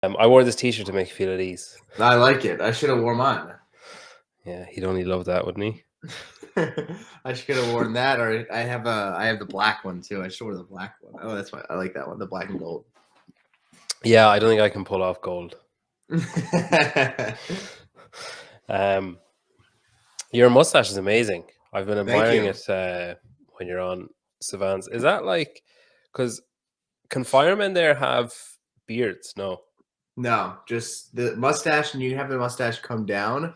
I wore this t-shirt to make you feel at ease. I like it. I should have worn mine. Yeah, he'd only love that, wouldn't he? I should have worn that, or I have the black one too. I should wear the black one. Oh, that's why I like that one, the black and gold. Yeah, I don't think I can pull off gold. Your mustache is amazing. I've been admiring it when you're on Sevan's. Is that like, because can firemen there have beards? No, just the mustache, and you have the mustache come down.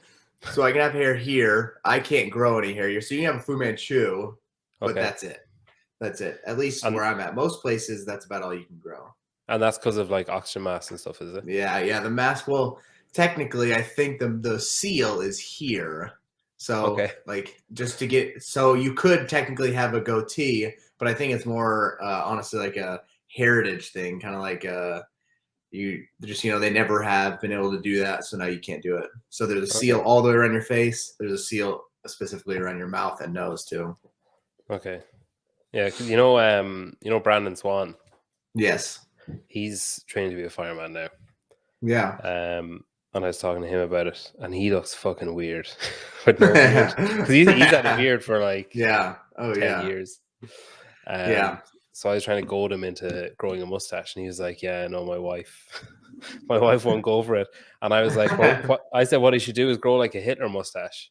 So I can have hair here. I can't grow any hair here. So you can have a Fu Manchu, but that's it. That's it. At least where I'm at. Most places, that's about all you can grow. And that's because of like oxygen mask and stuff, is it? Yeah. The mask. Well, technically, I think the seal is here. So like just to get, so you could technically have a goatee, but I think it's more honestly like a heritage thing, kind of like they never have been able to do that, so now you can't do it. So there's a seal all the way around your face. There's a seal specifically around your mouth and nose too. Okay. Yeah, because you know Brandon Swan. Yes. He's trained to be a fireman now. Yeah. And I was talking to him about it, and he looks fucking weird with no beard, because he's had a beard for like 10 years. So I was trying to goad him into growing a mustache, and he was like, "Yeah, no, my wife won't go for it." And I was like, "Well, I said what he should do is grow like a Hitler mustache,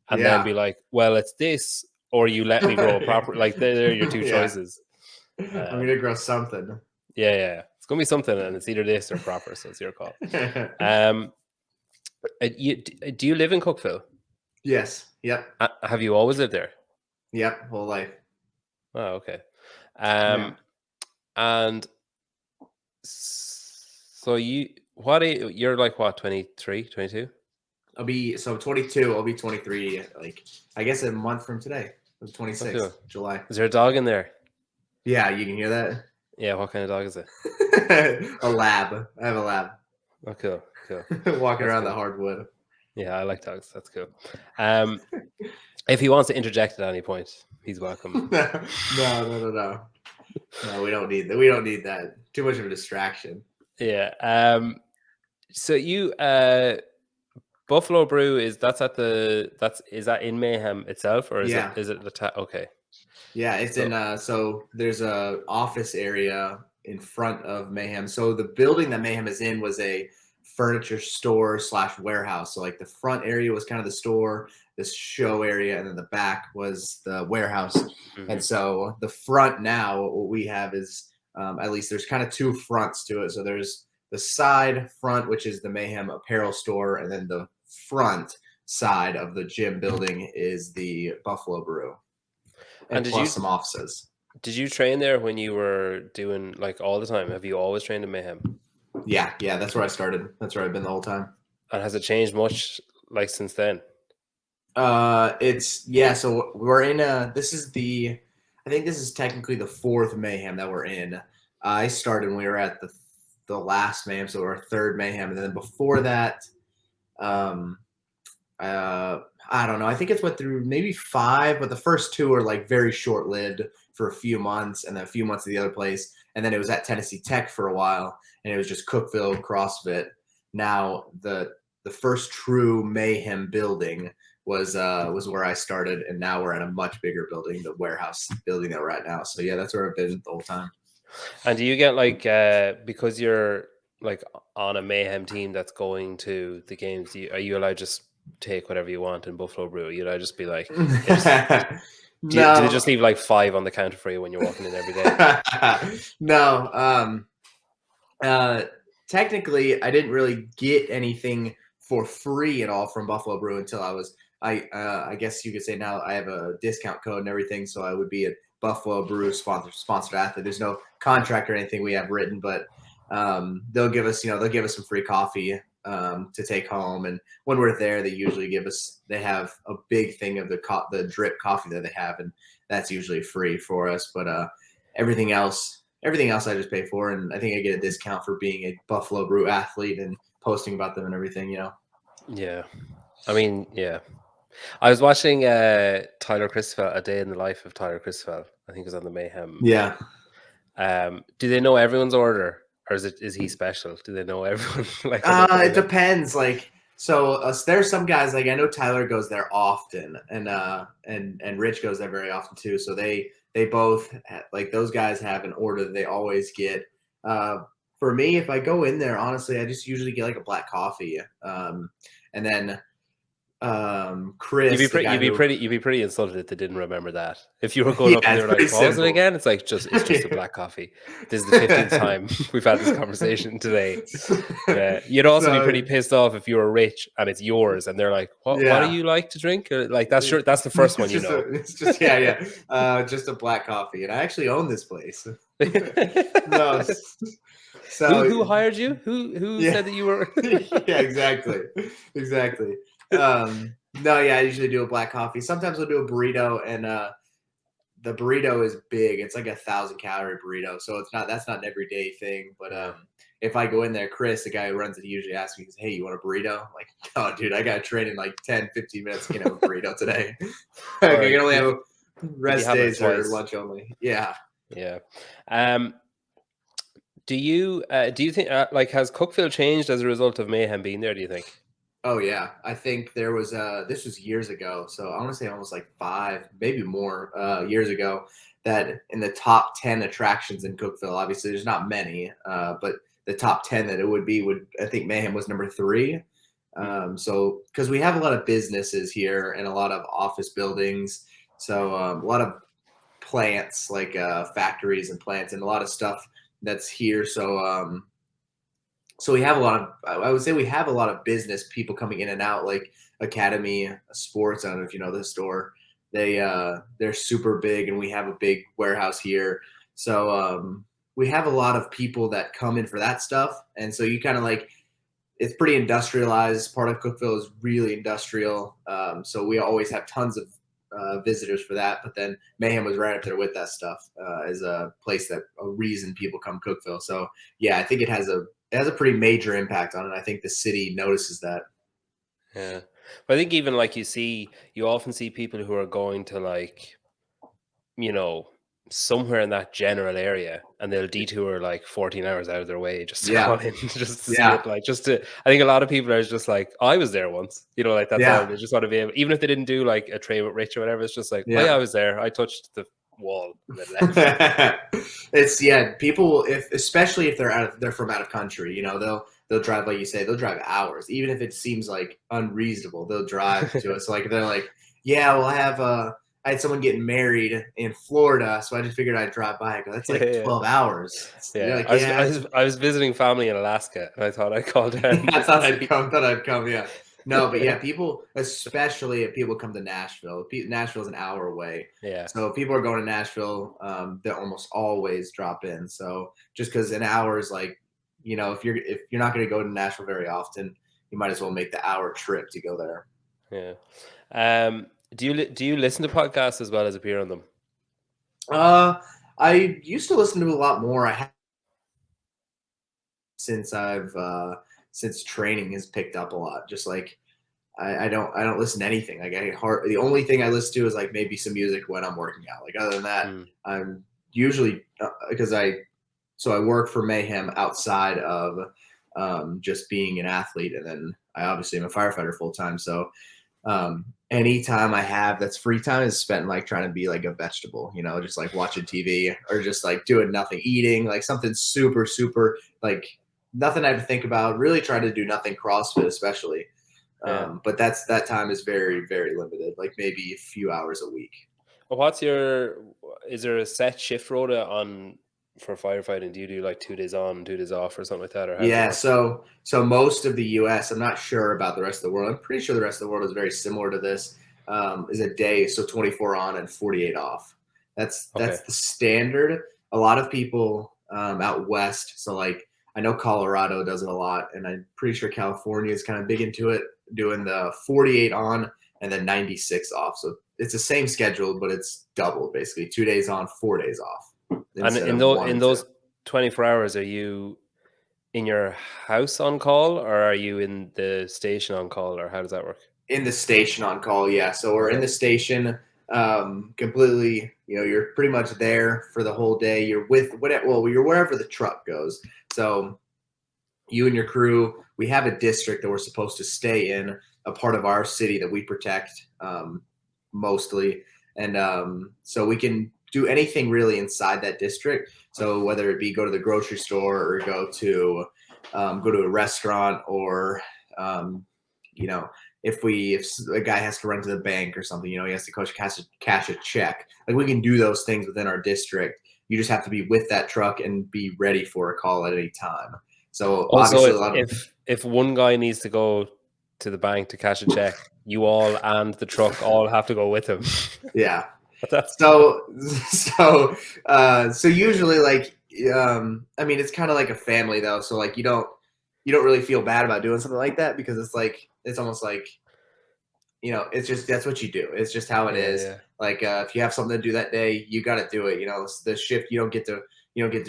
and then be like, well, it's this, or you let me grow a proper. Like they're your two choices. I'm gonna grow something. Yeah, it's gonna be something, and it's either this or proper. So it's your call. Do you live in Cockfield? Yes. Yep. Have you always lived there? Yep, whole life. Oh, okay. And so you're like what, 23, 22? I'll be 22. I'll be 23. Like I guess a month from today. It was 26th July. Is there a dog in there? Yeah, you can hear that. Yeah, what kind of dog is it? A lab. I have a lab. Oh, cool. Walking around the hardwood. Yeah, I like dogs. That's cool. If he wants to interject at any point, he's welcome. No. No, we don't need that. We don't need that. Too much of a distraction. Yeah. So you Buffalo Brew is that in Mayhem itself, or is it the okay? Yeah, it's in so there's a office area in front of Mayhem. So the building that Mayhem is in was a furniture store / warehouse. So like the front area was kind of the store, this show area, and then the back was the warehouse. Mm-hmm. And so the front now, what we have is at least there's kind of two fronts to it. So there's the side front, which is the Mayhem apparel store, and then the front side of the gym building is the Buffalo Brew. And plus some offices. Did you train there when you were doing like all the time? Have you always trained in Mayhem? Yeah, that's where I started. That's where I've been the whole time. And has it changed much like since then? So we're in I think this is technically the fourth Mayhem that we're in. I started when we were at the last Mayhem, so we're third Mayhem, and then before that, I don't know. I think it's went through maybe 5, but the first 2 are like very short-lived for a few months, and then a few months at the other place, and then it was at Tennessee Tech for a while, and it was just Cookville CrossFit. Now the first true Mayhem building was where I started, and now we're at a much bigger building, the warehouse building that we're at now. So yeah, that's where I've been the whole time. And do you get like because you're like on a Mayhem team that's going to the games, are you allowed to just take whatever you want in Buffalo Brew? You'd just be like, do they just leave like 5 on the counter for you when you're walking in every day? No. Technically, I didn't really get anything for free at all from Buffalo Brew until I guess you could say now I have a discount code and everything, so I would be a Buffalo Brew sponsored athlete. There's no contract or anything we have written, but they'll give us some free coffee to take home, and when we're there, they usually they have a big thing of the drip coffee that they have, and that's usually free for us. But everything else I just pay for, and I think I get a discount for being a Buffalo Brew athlete and posting about them and everything. Yeah, I mean, yeah. I was watching Tyler Christopher, A Day in the Life of Tyler Christopher. I think it was on the Mayhem. Yeah. Do they know everyone's order, or is he special? Do they know everyone? Like, it depends. Like, so there's some guys, like I know Tyler goes there often, and Rich goes there very often too. So they both like those guys have an order that they always get. For me, if I go in there, honestly, I just usually get like a black coffee, and then Chris, you'd be pretty insulted if they didn't remember that. If you were going up and they were like, "What was it again?" It's like it's just a black coffee. This is the 15th time we've had this conversation today. You'd also be pretty pissed off if you were rich and it's yours, and they're like, "What do you like to drink?" Like that's the first one, you know. It's just just a black coffee, and I actually own this place. No. So who hired you? Who said that you were? Yeah, exactly. No, I usually do a black coffee. Sometimes I'll do a burrito, and the burrito is big. It's like 1,000-calorie burrito, so that's not an everyday thing. But if I go in there, Chris, the guy who runs it, he usually asks me, "Hey, you want a burrito?" I'm like, "Oh, dude, I got to train in like 10, 15 minutes to get a burrito today." I can only have rest days or lunch only. Yeah. Do you think like has Cockfield changed as a result of Mayhem being there? Do you think? Oh yeah, I think there was this was years ago, so I want to say almost like 5, maybe more years ago, that in the top 10 attractions in Cookville, obviously there's not many, but the top 10 that it would I think Mayhem was number 3. So because we have a lot of businesses here and a lot of office buildings, so a lot of plants like factories and plants and a lot of stuff that's here. So so we have a lot of, I would say we have a lot of business people coming in and out, like Academy Sports. I don't know if you know this store. They're super big, and we have a big warehouse here. So we have a lot of people that come in for that stuff. And so you kind of like, it's pretty industrialized. Part of Cookville is really industrial. So we always have tons of visitors for that. But then Mayhem was right up there with that stuff as a reason people come Cookville. So yeah, I think it has a pretty major impact on it. I think the city notices that. Yeah. But I think even like you often see people who are going to like, somewhere in that general area, and they'll detour like 14 hours out of their way just to go in, just to see it. Like I think a lot of people are just like, I was there once, like that's all. They just want to be able, even if they didn't do like a train with Rich or whatever, it's just like, oh yeah, I was there. I touched the wall and then left. It's people, especially if they're from out of country, they'll drive, like you say, they'll drive hours, even if it seems like unreasonable. They'll drive to us. Like they're like, yeah, well, I had someone getting married in Florida, so I just figured I'd drive by. That's like 12 hours. Yeah, like, I was visiting family in Alaska, and I thought I'd call down. I thought I'd come. Yeah. No, but yeah, people, especially if people come to Nashville. Nashville's an hour away. Yeah. So if people are going to Nashville, they almost always drop in. So just because an hour is like, if you're not going to go to Nashville very often, you might as well make the hour trip to go there. Yeah. Do you listen to podcasts as well as appear on them? I used to listen to a lot more. Since training has picked up a lot. Just like I don't listen to anything. Like the only thing I listen to is like maybe some music when I'm working out. Like other than that, I'm usually because I work for Mayhem outside of just being an athlete, and then I obviously am a firefighter full time. So any time I have that's free time is spent like trying to be like a vegetable, just like watching TV or just like doing nothing, eating like something super, super like nothing I have to think about. Really try to do nothing CrossFit, especially. But that time is very, very limited, like maybe a few hours a week. Well, is there a set shift rota for firefighting? Do you do like 2 days on, 2 days off or something like that? Or yeah, so most of the US, I'm not sure about the rest of the world. I'm pretty sure the rest of the world is very similar to this, is a day. So 24 on and 48 off. That's the standard. A lot of people out west. So like, I know Colorado does it a lot, and I'm pretty sure California is kind of big into it, doing the 48 on and then 96 off. So it's the same schedule, but it's doubled basically. 2 days on, 4 days off. And in those 24 hours, are you in your house on call, or are you in the station on call, or how does that work? In the station on call, yeah. So we're in the station completely, you're pretty much there for the whole day. You're with you're wherever the truck goes. So you and your crew, we have a district that we're supposed to stay in, a part of our city that we protect mostly. And so we can do anything really inside that district. So whether it be go to the grocery store or go to a restaurant, or if a guy has to run to the bank or something, he has to cash a check. Like, we can do those things within our district. You just have to be with that truck and be ready for a call at any time. So also, if one guy needs to go to the bank to cash a check, you all and the truck all have to go with him. Yeah. So usually, like, I mean, it's kind of like a family though. So like, you don't really feel bad about doing something like that, because it's almost like, it's just, that's what you do. It's just how it is. Yeah. Like, if you have something to do that day, you got to do it. The shift, you don't get to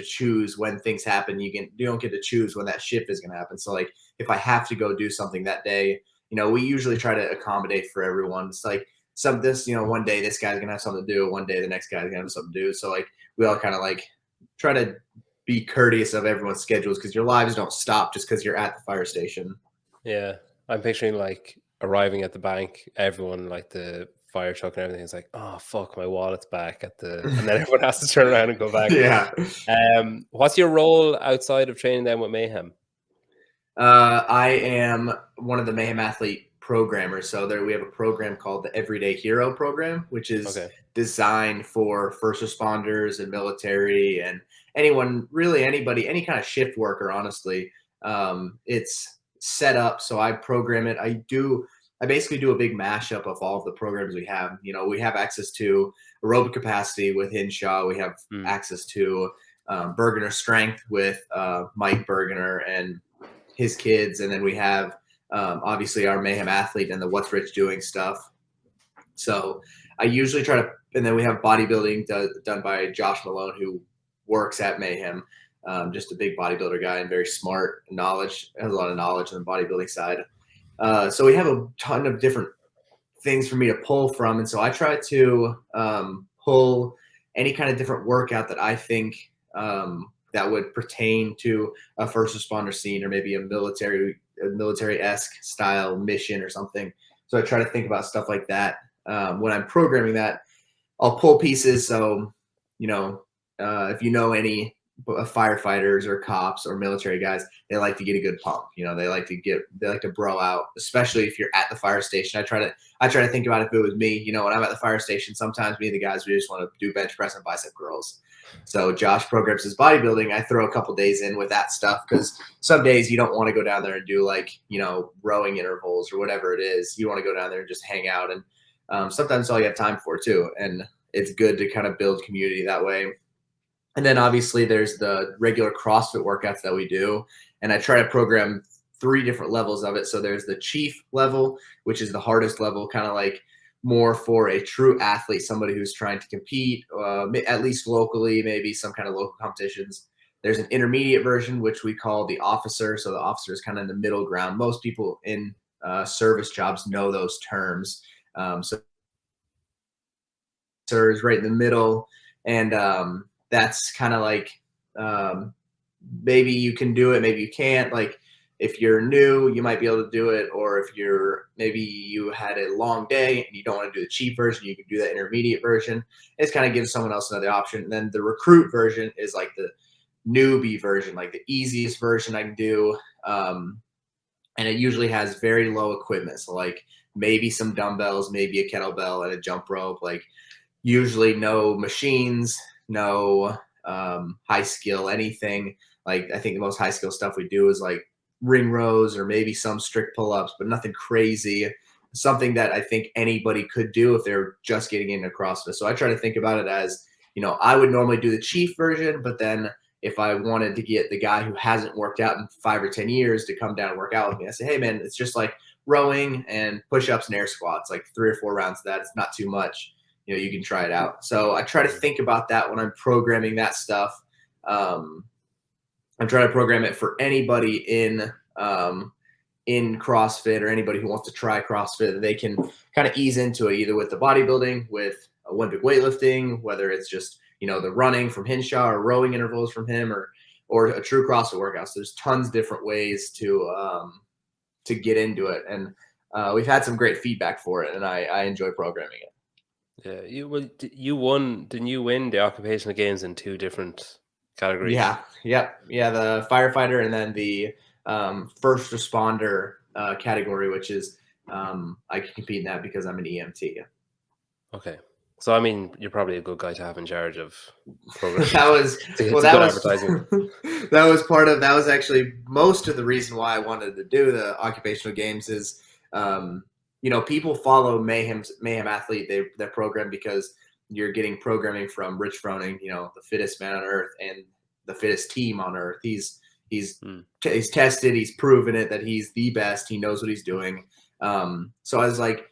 choose when things happen. You don't get to choose when that shift is going to happen. So like, if I have to go do something that day, we usually try to accommodate for everyone. It's like one day this guy's going to have something to do. One day the next guy's going to have something to do. So like, we all kind of like try to be courteous of everyone's schedules, because your lives don't stop just because you're at the fire station. Yeah. I'm picturing like arriving at the bank, everyone, like the fire truck and everything, is like, oh fuck, my wallet's back and then everyone has to turn around and go back. Yeah. What's your role outside of training then with Mayhem? I am one of the Mayhem Athlete programmers. So we have a program called the Everyday Hero program, which is designed for first responders and military and anybody, any kind of shift worker, honestly. It's set up so I program it. I basically do a big mashup of all of the programs we have. We have access to aerobic capacity with Hinshaw. We have access to Bergener strength with Mike Bergener and his kids. And then we have obviously our Mayhem Athlete and the What's Rich Doing stuff. So I usually try to, and then we have bodybuilding done by Josh Malone, who works at Mayhem. Just a big bodybuilder guy and very smart, has a lot of knowledge on the bodybuilding side. So we have a ton of different things for me to pull from. And so I try to pull any kind of different workout that I think that would pertain to a first responder scene, or maybe a military-esque style mission or something. So I try to think about stuff like that. When I'm programming that, I'll pull pieces. So, if any firefighters or cops or military guys, they like to get a good pump. They like to bro out, especially if you're at the fire station. I try to think about if it was me. When I'm at the fire station, sometimes me and the guys, we just want to do bench press and bicep curls. So Josh programs his bodybuilding. I throw a couple days in with that stuff, because some days you don't want to go down there and do rowing intervals or whatever it is. You want to go down there and just hang out, and sometimes that's all you have time for too. And it's good to kind of build community that way. And then obviously there's the regular CrossFit workouts that we do. And I try to program 3 different levels of it. So there's the chief level, which is the hardest level, kind of like more for a true athlete, somebody who's trying to compete, at least locally, maybe some kind of local competitions. There's an intermediate version, which we call the officer. So the officer is kind of in the middle ground. Most people in service jobs know those terms. So is right in the middle. And that's kind of like, maybe you can do it, maybe you can't. Like, if you're new, you might be able to do it. Or if maybe you had a long day and you don't want to do the cheap version, you can do that intermediate version. It kind of gives someone else another option. And then the recruit version is like the newbie version, like the easiest version I can do. And it usually has very low equipment. So like maybe some dumbbells, maybe a kettlebell and a jump rope, like usually no machines, no high skill, anything. Like, I think the most high skill stuff we do is like ring rows or maybe some strict pull-ups, but nothing crazy. Something that I think anybody could do if they're just getting into CrossFit. So I try to think about it as, I would normally do the chief version, but then if I wanted to get the guy who hasn't worked out in 5 or 10 years to come down and work out with me, I say, hey man, it's just like rowing and push-ups and air squats, like 3 or 4 rounds of that. It's not too much. You can try it out. So I try to think about that when I'm programming that stuff. I'm trying to program it for anybody in CrossFit, or anybody who wants to try CrossFit. They can kind of ease into it, either with the bodybuilding, with Olympic weightlifting, whether it's just, the running from Hinshaw or rowing intervals from him or a true CrossFit workout. So there's tons of different ways to get into it. And we've had some great feedback for it, and I enjoy programming it. Yeah, you won. Didn't you win the occupational games in 2 different categories? Yeah. The firefighter and then the first responder category, which is I can compete in that because I'm an EMT. Okay, so I mean, you're probably a good guy to have in charge of programming. That was advertising. That was actually most of the reason why I wanted to do the occupational games is. People follow Mayhem Athlete, their program, because you're getting programming from Rich Froning, the fittest man on earth and the fittest team on earth. He's tested, he's proven it that he's the best. He knows what he's doing. So I was like,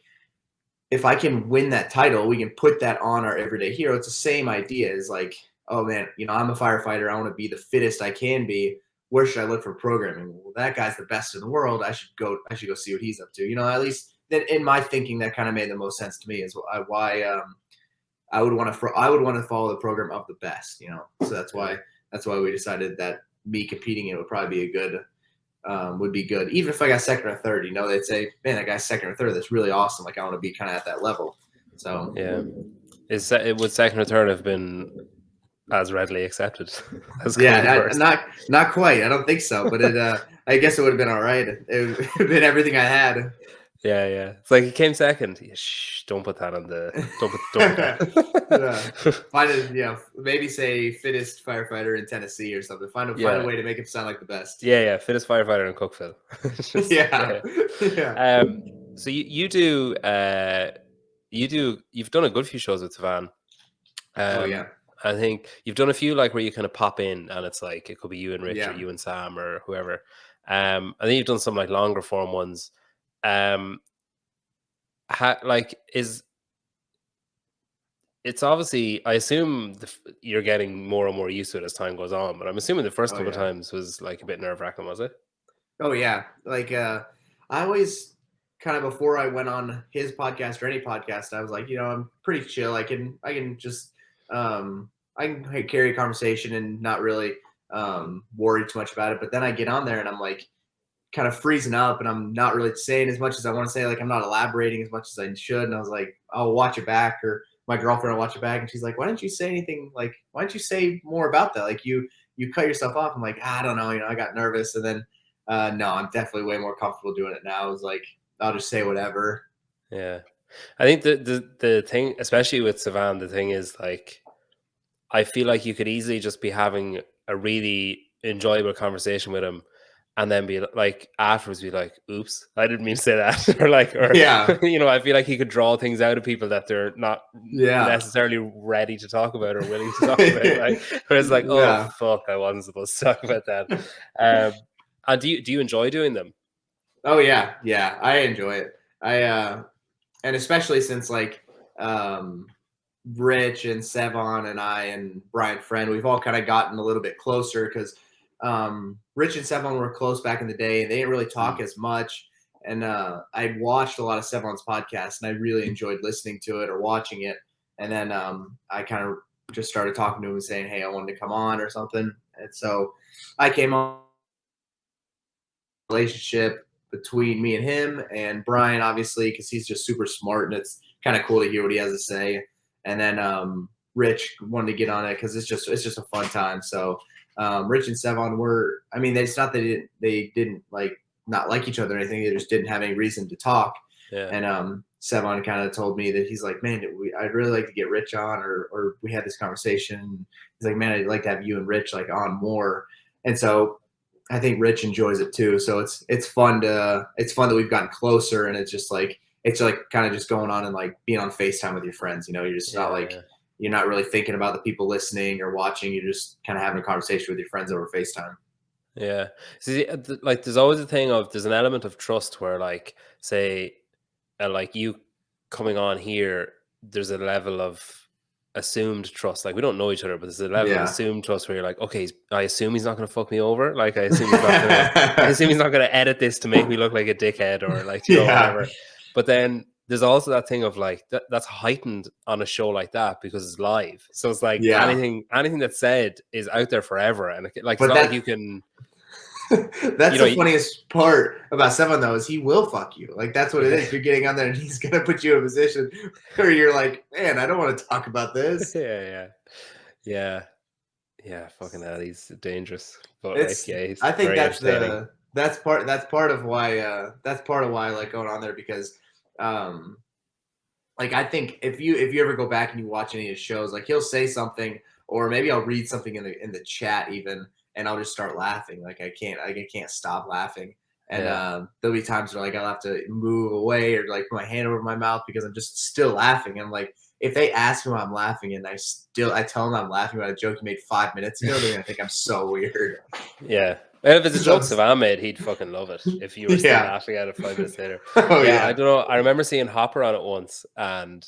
if I can win that title, we can put that on our everyday hero. It's the same idea. It's like, oh man, I'm a firefighter. I want to be the fittest I can be. Where should I look for programming? Well, that guy's the best in the world. I should go see what he's up to. At least that in my thinking, that kind of made the most sense to me is why I would want to follow the program of the best. So that's why we decided that me competing in would probably be would be good. Even if I got second or third, they'd say, man, that guy's second or third. That's really awesome. Like I want to be kind of at that level. So yeah, would second or third have been as readily accepted? Not quite. I don't think so, but I guess it would have been all right. It would have been everything I had. Yeah. It's like he came second. Shh, don't put that on the. Don't put that. Maybe say fittest firefighter in Tennessee or something. Find a way to make him sound like the best. Yeah, fittest firefighter in Cockfield. So you've done a good few shows with Sevan. I think you've done a few like where you kind of pop in and it's like it could be you and Rich or you and Sam or whoever. I think you've done some like longer form ones. It's obviously, I assume you're getting more and more used to it as time goes on, but I'm assuming the first couple of times was like a bit nerve-wracking, was it? Oh yeah, like I always kind of, before I went on his podcast or any podcast, I was like, I'm pretty chill. I can just I can carry a conversation and not really worry too much about it. But then I get on there and I'm like kind of freezing up and I'm not really saying as much as I want to say. Like I'm not elaborating as much as I should. And I was like, I'll watch it back, or my girlfriend will watch it back. And she's like, why didn't you say anything? Like, why didn't you say more about that? Like you cut yourself off. I'm like, I don't know. I got nervous. And then no, I'm definitely way more comfortable doing it now. I was like, I'll just say whatever. Yeah. I think the thing, especially with Sevan, the thing is like, I feel like you could easily just be having a really enjoyable conversation with him and then be like, afterwards be like, oops, I didn't mean to say that. I feel like he could draw things out of people that they're not necessarily ready to talk about or willing to talk about. Like, whereas like, oh, fuck, I wasn't supposed to talk about that. And do you enjoy doing them? Oh yeah. Yeah. I enjoy it. And especially since like, Rich and Sevan and I and Brian Friend, we've all kind of gotten a little bit closer because Rich and Sevan were close back in the day and they didn't really talk as much. And I watched a lot of Sevan's podcasts and I really enjoyed listening to it or watching it. And then I kind of just started talking to him and saying, hey, I wanted to come on or something. And so I came on. Relationship between me and him and Brian, obviously, because he's just super smart and it's kind of cool to hear what he has to say. And then Rich wanted to get on it because it's just a fun time. So Rich and Sevan were, I mean, it's not that they didn't like not like each other or anything. They just didn't have any reason to talk. Yeah. And Sevan kind of told me that he's like, man, I'd really like to get Rich on, or we had this conversation. He's like, man, I'd like to have you and Rich like on more. And so I think Rich enjoys it too. So it's fun that we've gotten closer, and it's like kind of just going on and like being on FaceTime with your friends. You're just not like, you're not really thinking about the people listening or watching. You're just kind of having a conversation with your friends over FaceTime. Yeah. See, like there's always a thing of, there's an element of trust where like, say, like you coming on here, there's a level of assumed trust. Like we don't know each other, but there's a level of assumed trust where you're like, okay, I assume he's not going to fuck me over. Like I assume he's not going to edit this to make me look like a dickhead or like, whatever. But then there's also that thing of like that's heightened on a show like that because it's live. So it's like anything that's said is out there forever, and like it's not like you can. That's the funniest part about Sevan though, is he will fuck you. Like that's what it is. You're getting on there and he's gonna put you in a position where you're like, man, I don't want to talk about this. Yeah. Fucking hell, he's dangerous. But he's I think that's part of why I like going on there, because like I think if you ever go back and you watch any of his shows, like he'll say something, or maybe I'll read something in the chat even, and I'll just start laughing. Like I can't stop laughing. And there'll be times where like I'll have to move away or like put my hand over my mouth because I'm just still laughing. And like if they ask me why I'm laughing and I tell them I'm laughing about a joke you made 5 minutes ago, they're gonna think I'm so weird. Yeah. And if it's a joke Sevan made, he'd fucking love it if you were still laughing at it 5 minutes later. I don't know. I remember seeing Hopper on it once, and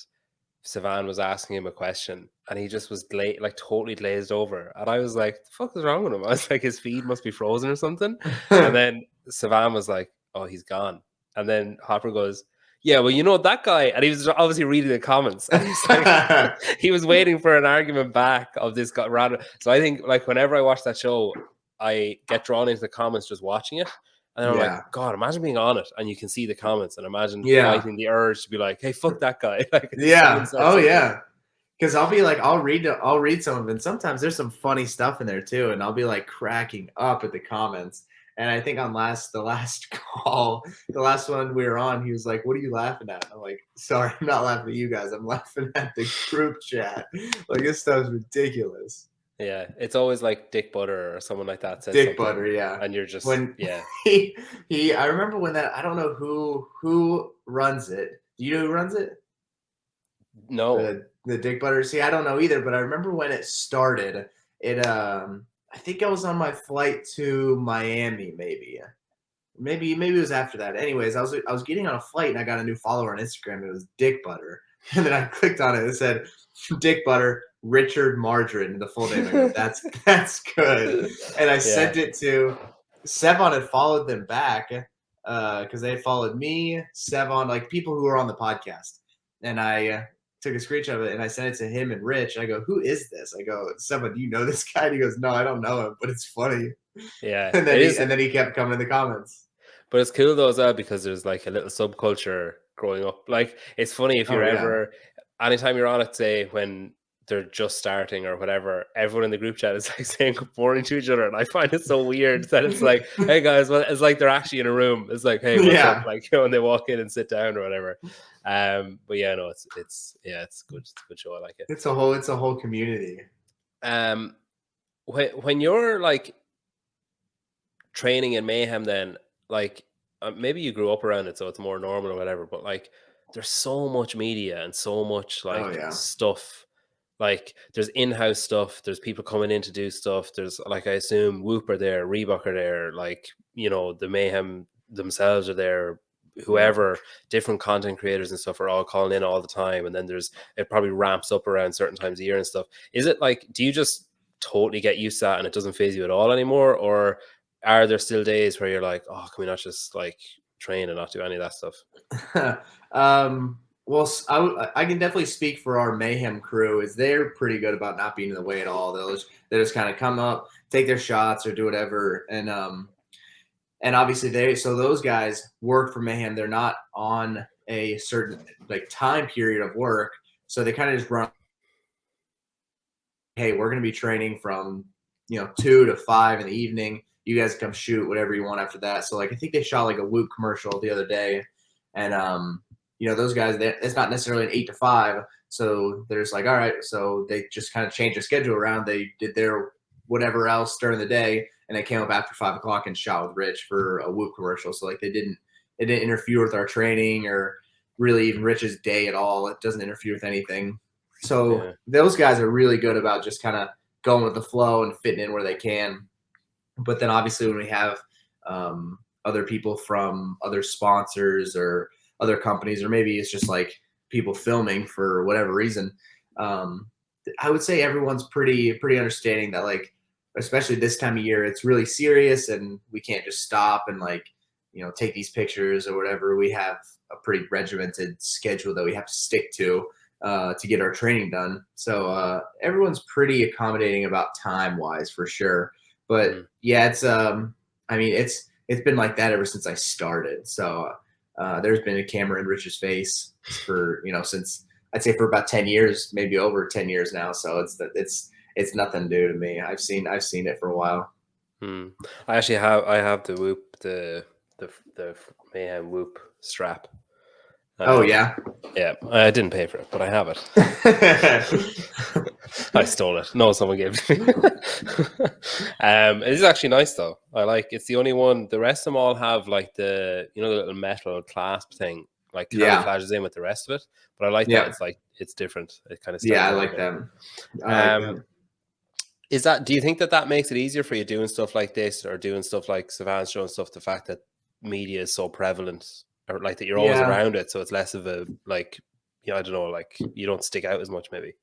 Sevan was asking him a question, and he just was like totally glazed over. And I was like, the fuck is wrong with him? I was like, his feed must be frozen or something. And then Sevan was like, oh, he's gone. And then Hopper goes, yeah, well, you know that guy, and he was obviously reading the comments, and he's like, he was waiting for an argument back of this guy. So I think like whenever I watch that show, I get drawn into the comments just watching it, and I'm like, God, imagine being on it and you can see the comments, and imagine fighting the urge to be like, hey, fuck that guy. Like, because I'll be like, I'll read some of it, and sometimes there's some funny stuff in there too, and I'll be like cracking up at the comments. And I think on the last call, the last one we were on, he was like, what are you laughing at? I'm like, sorry, I'm not laughing at you guys. I'm laughing at the group chat. Like, this stuff's ridiculous. Yeah, it's always like Dick Butter or someone like that says Dick Butter, and you're just I remember when that, I don't know who runs it. Do you know who runs it? No. The Dick Butter. See, I don't know either, but I remember when it started. I think I was on my flight to Miami, maybe it was after that. Anyways, I was getting on a flight and I got a new follower on Instagram. It was Dick Butter, and then I clicked on it. It said Dick Butter, Richard Margarine, the full name. I go, that's good. And I sent it to Sevan. Had followed them back because they had followed me, Sevan, like people who were on the podcast, and I took a screenshot of it and I sent it to him and Rich. I go, who is this? I go, Sevan, do you know this guy? And he goes, no, I don't know him, but it's funny. Yeah. And then he kept coming in the comments. But it's cool though as well, because there's like a little subculture growing up. Like it's funny if you're anytime you're on it, say when they're just starting or whatever, everyone in the group chat is like saying good morning to each other, and I find it so weird that it's like, hey guys, well, it's like they're actually in a room. It's like, hey, what's up? Like, you know, when they walk in and sit down or whatever. But yeah, no, it's good. It's a good show. I like it. It's a whole community. When you're like training in Mayhem, then like maybe you grew up around it, so it's more normal or whatever. But like, there's so much media and so much like stuff. Like there's in-house stuff, there's people coming in to do stuff, there's like, I assume Whoop are there, Reebok are there, like, you know, the Mayhem themselves are there, whoever, different content creators and stuff are all calling in all the time, and then it probably ramps up around certain times of year and stuff. Is it like, do you just totally get used to that and it doesn't phase you at all anymore, or are there still days where you're like, oh, can we not just like train and not do any of that stuff? Well, I can definitely speak for our Mayhem crew. Is they're pretty good about not being in the way at all. They just kind of come up, take their shots, or do whatever. And obviously those guys work for Mayhem. They're not on a certain like time period of work, so they kind of just run. Hey, we're going to be training from 2 to 5 in the evening. You guys come shoot whatever you want after that. So like I think they shot like a Whoop commercial the other day, and those guys, it's not necessarily an 8 to 5. So they're just like, all right. So they just kind of changed their schedule around. They did their whatever else during the day, and they came up after 5 o'clock and shot with Rich for a Whoop commercial. So like it didn't interfere with our training or really even Rich's day at all. It doesn't interfere with anything. So those guys are really good about just kind of going with the flow and fitting in where they can. But then obviously when we have other people from other sponsors or other companies, or maybe it's just like people filming for whatever reason, I would say everyone's pretty understanding that, like, especially this time of year, it's really serious and we can't just stop and like take these pictures or whatever. We have a pretty regimented schedule that we have to stick to get our training done. So everyone's pretty accommodating about time wise for sure. But yeah, it's it's been like that ever since I started. So there's been a camera in Rich's face for since I'd say for about 10 years, maybe over 10 years now. So it's nothing new to me. I've seen it for a while. I actually have the Whoop, the Mayhem Whoop strap. Oh yeah, yeah. I didn't pay for it, but I have it. I stole it. No, someone gave it to me. It is actually nice though. It's the only one. The rest of them all have like the the little metal clasp thing, like camouflages in with the rest of it. But I like that it's different. It kind of I like them. Is that? Do you think that makes it easier for you doing stuff like this or doing stuff like Sevan's show and stuff? The fact that media is so prevalent, or like that you're always around it, so it's less of a I don't know, like you don't stick out as much, maybe.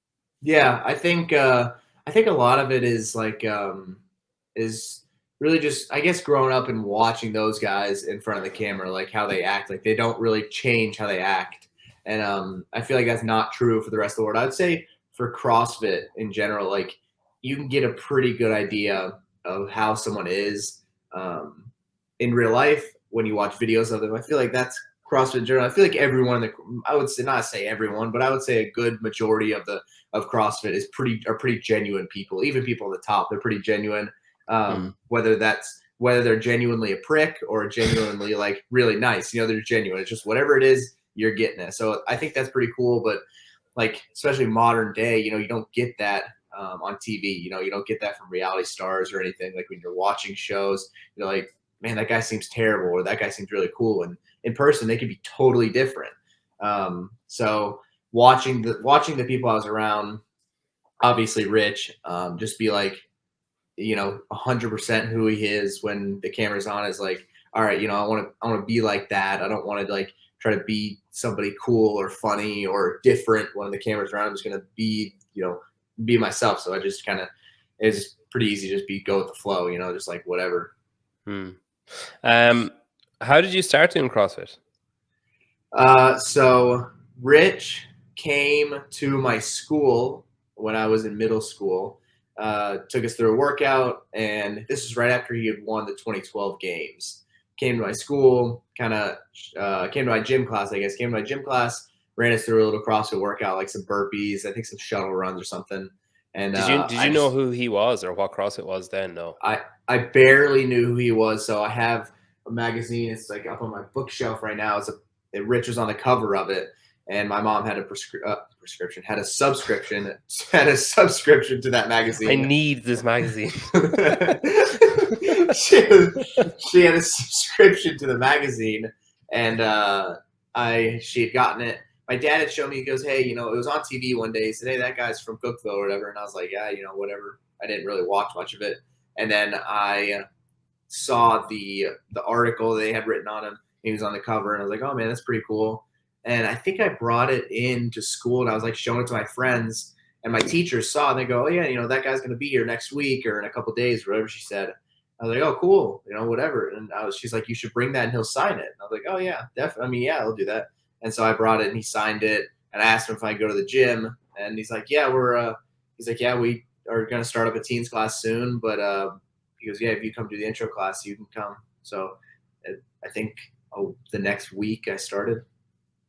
Yeah, I think a lot of it is is really just, I guess, growing up and watching those guys in front of the camera, like how they act. Like they don't really change how they act, and I feel like that's not true for the rest of the world. I'd say for CrossFit in general, like you can get a pretty good idea of how someone is in real life when you watch videos of them. I feel like that's CrossFit in general. I feel like everyone I would say, not say everyone, but I would say a good majority of CrossFit is pretty genuine people. Even people at the top, they're pretty genuine. Whether they're genuinely a prick or genuinely like really nice, they're genuine. It's just whatever it is, you're getting it. So I think that's pretty cool. But like, especially modern day, you don't get that on TV. You don't get that from reality stars or anything. Like when you're watching shows, you're like, man, that guy seems terrible, or that guy seems really cool. And in person, they could be totally different. So watching the people I was around, obviously Rich, just be like, 100% who he is when the camera's on is like, all right, I want to be like that. I don't want to like try to be somebody cool or funny or different when the camera's around. I'm just going to be myself. So I just it's pretty easy to just go with the flow, just like whatever. How did you start doing CrossFit? So Rich came to my school when I was in middle school, took us through a workout, and this was right after he had won the 2012 games. Came to my school, came to my gym class, ran us through a little CrossFit workout, like some burpees, I think some shuttle runs or something. And did you know who he was or what CrossFit was then? No, I barely knew who he was. So I have a magazine. It's like up on my bookshelf right now. Rich was on the cover of it, and my mom had a subscription to that magazine. I need this magazine. she had a subscription to the magazine, and she had gotten it. My dad had shown me. He goes, "Hey, it was on TV one day." He said, "Hey, that guy's from Cookville or whatever," and I was like, "Yeah, whatever." I didn't really watch much of it, and then I saw the article they had written on him. He was on the cover, and I was like, "Oh man, that's pretty cool." And I think I brought it into school, and I was like showing it to my friends, and my teachers saw it, and they go, "Oh yeah, that guy's gonna be here next week or in a couple of days," or whatever she said. I was like, "Oh cool, whatever." And she's like, "You should bring that, and he'll sign it." And I was like, "Oh yeah, definitely. I mean, yeah, I'll do that." And so I brought it, and he signed it. And I asked him if I could go to the gym, and he's like, "Yeah, yeah, we are gonna start up a teens class soon, but he goes, yeah, if you come to the intro class, you can come." So I think the next week I started.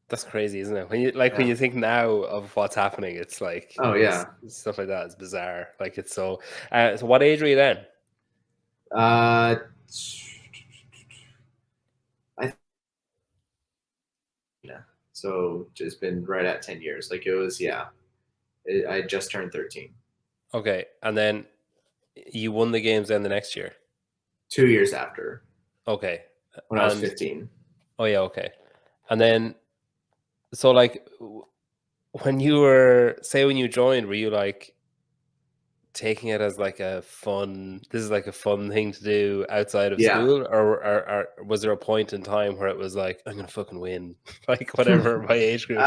That's crazy, isn't it? When you think now of what's happening, it's like, oh yeah, stuff like that is bizarre. Like it's so. So what age were you then? So just been right at 10 years. Like it was, I just turned 13. Okay, and then you won the games then the next year. 2 years after. Okay, when I was 15. Oh yeah, okay, and then. So like when you joined, were you like taking it as like this is like a fun thing to do outside of school, or was there a point in time where it was like, I'm gonna fucking win, like whatever my age group?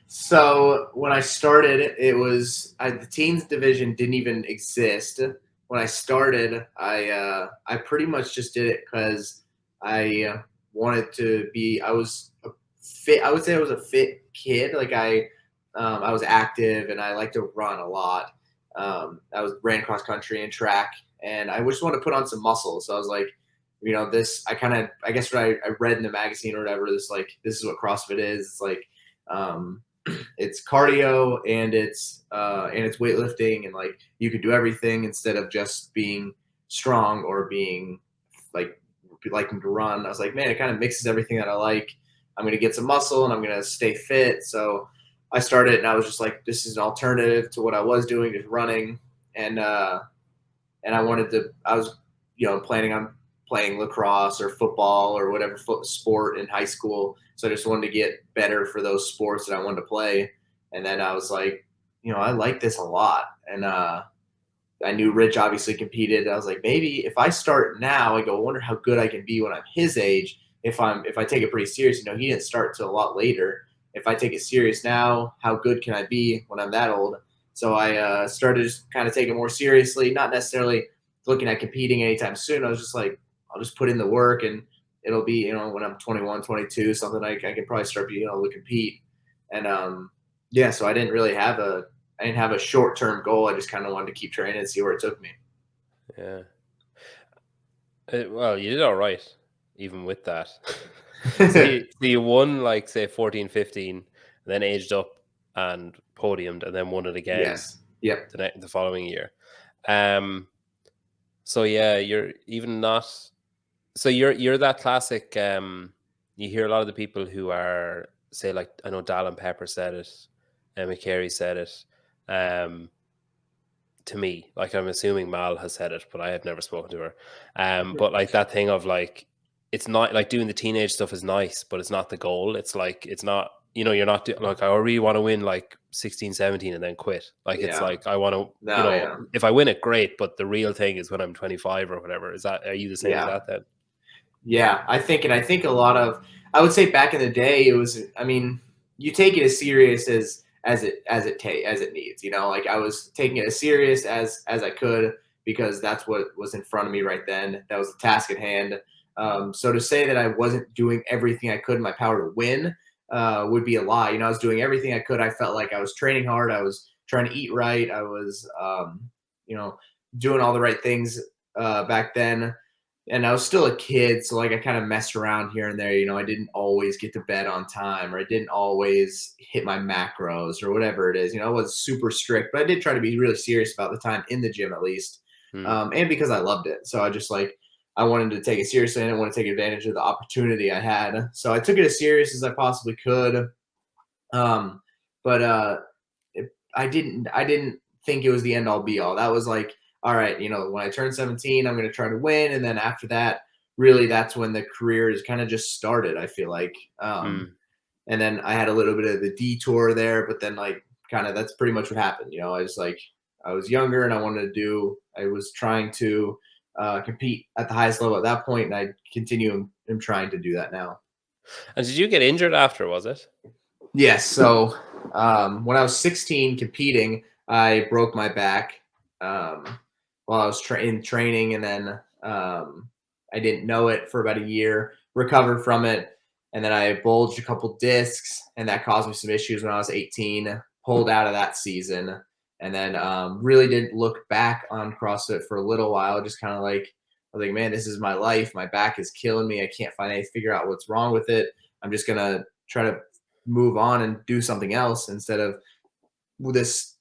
So when I started, it was the teens division didn't even exist. When I started, I pretty much just did it because I wanted to be. I was fit. I would say I was a fit kid. Like I was active and I liked to run a lot. Ran cross country and track, and I just wanted to put on some muscle. So I was like, I guess what I read in the magazine or whatever, this is what CrossFit is. It's like, it's cardio and it's weightlifting, and like you could do everything instead of just being strong or being like liking to run. I was like, man, it kind of mixes everything that I like. I'm going to get some muscle and I'm going to stay fit. So I started and I was just like, this is an alternative to what I was doing, just running. And I was, planning on playing lacrosse or football or whatever sport in high school. So I just wanted to get better for those sports that I wanted to play. And then I was like, I like this a lot. And I knew Rich obviously competed. I was like, maybe if I start now, I wonder how good I can be when I'm his age. If I take it pretty serious, he didn't start till a lot later. If I take it serious now, how good can I be when I'm that old? So I started just kind of taking it more seriously, not necessarily looking at competing anytime soon. I was just like, I'll just put in the work and it'll be, when I'm 21, 22, something I can probably start being able to compete. And so I didn't have a short-term goal. I just kind of wanted to keep training and see where it took me. Yeah. Well, you did all right, even with that. So you won, like, say, 14, 15, and then aged up and podiumed, and then won it again. Yes. Yep. The following year. So yeah, you're even not. So you're that classic. You hear a lot of the people who are, say, like, I know Dallin Pepper said it, Emma Carey said it. To me, like, I'm assuming Mal has said it, but I have never spoken to her. But like that thing of like, it's not like doing the teenage stuff is nice, but it's not the goal. It's like, it's not, you're not like, I really want to win like 16, 17 and then quit. Like, it's like, I want to, if I win it, great. But the real thing is when I'm 25 or whatever. Are you the same as that then? Yeah, I think a lot of, I would say back in the day, it was, you take it as serious as it needs, like I was taking it as serious as I could, because that's what was in front of me right then. That was the task at hand. So to say that I wasn't doing everything I could in my power to win would be a lie. I was doing everything I could. I felt like I was training hard. I was trying to eat right. I was, doing all the right things back then. And I was still a kid, so like I kind of messed around here and there. I didn't always get to bed on time, or I didn't always hit my macros or whatever it is. I wasn't super strict, but I did try to be really serious about the time in the gym, at least, and because I loved it. So I wanted to take it seriously. I didn't want to take advantage of the opportunity I had, so I took it as serious as I possibly could. But I didn't think it was the end all be all. That was like, all right, when I turn 17, I'm going to try to win. And then after that, really, that's when the career is kind of just started, I feel like. And then I had a little bit of the detour there, but then like kind of that's pretty much what happened. I was younger and I was trying to compete at the highest level at that point, and I am trying to do that now. And did you get injured after, was it? Yes. So when I was 16 competing, I broke my back. While I was in training, and then I didn't know it for about a year, recovered from it, and then I bulged a couple discs, and that caused me some issues when I was 18, pulled out of that season, and then really didn't look back on CrossFit for a little while. Just kind of like, I was like, man, this is my life. My back is killing me. I can't figure out what's wrong with it. I'm just going to try to move on and do something else instead of this,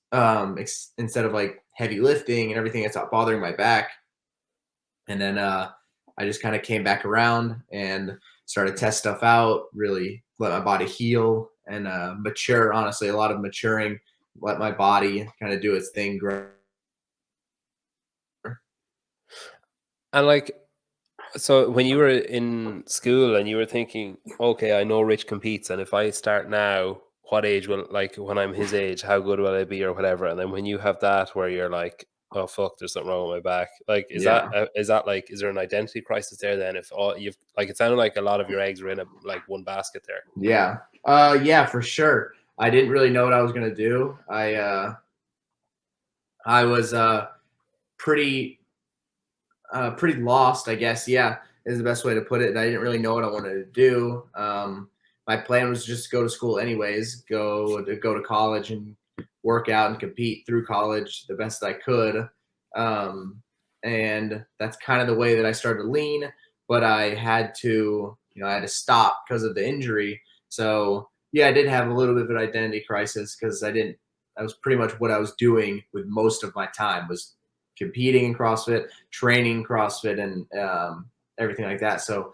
instead of like heavy lifting and everything that's not bothering my back. And then I just kind of came back around and started to test stuff out, really let my body heal and mature. Honestly, a lot of maturing, let my body kind of do its thing. And like, so when you were in school and you were thinking, okay, I know Rich competes, and if I start now, what age will, like, when I'm his age, how good will I be or whatever? And then when you have that where you're like, oh fuck, there's something wrong with my back, like, is that like, is there an identity crisis there then? If all you've, like, it sounded like a lot of your eggs were in one basket there. Yeah, for sure. I didn't really know what I was gonna do. I was pretty lost, I guess. Yeah, is the best way to put it. And I didn't really know what I wanted to do. My plan was just to go to school anyways, go to college and work out and compete through college the best I could. And that's kind of the way that I started to lean, but I had to stop because of the injury. So yeah, I did have a little bit of an identity crisis because that was pretty much what I was doing with most of my time, was competing in CrossFit, training CrossFit, and everything like that. So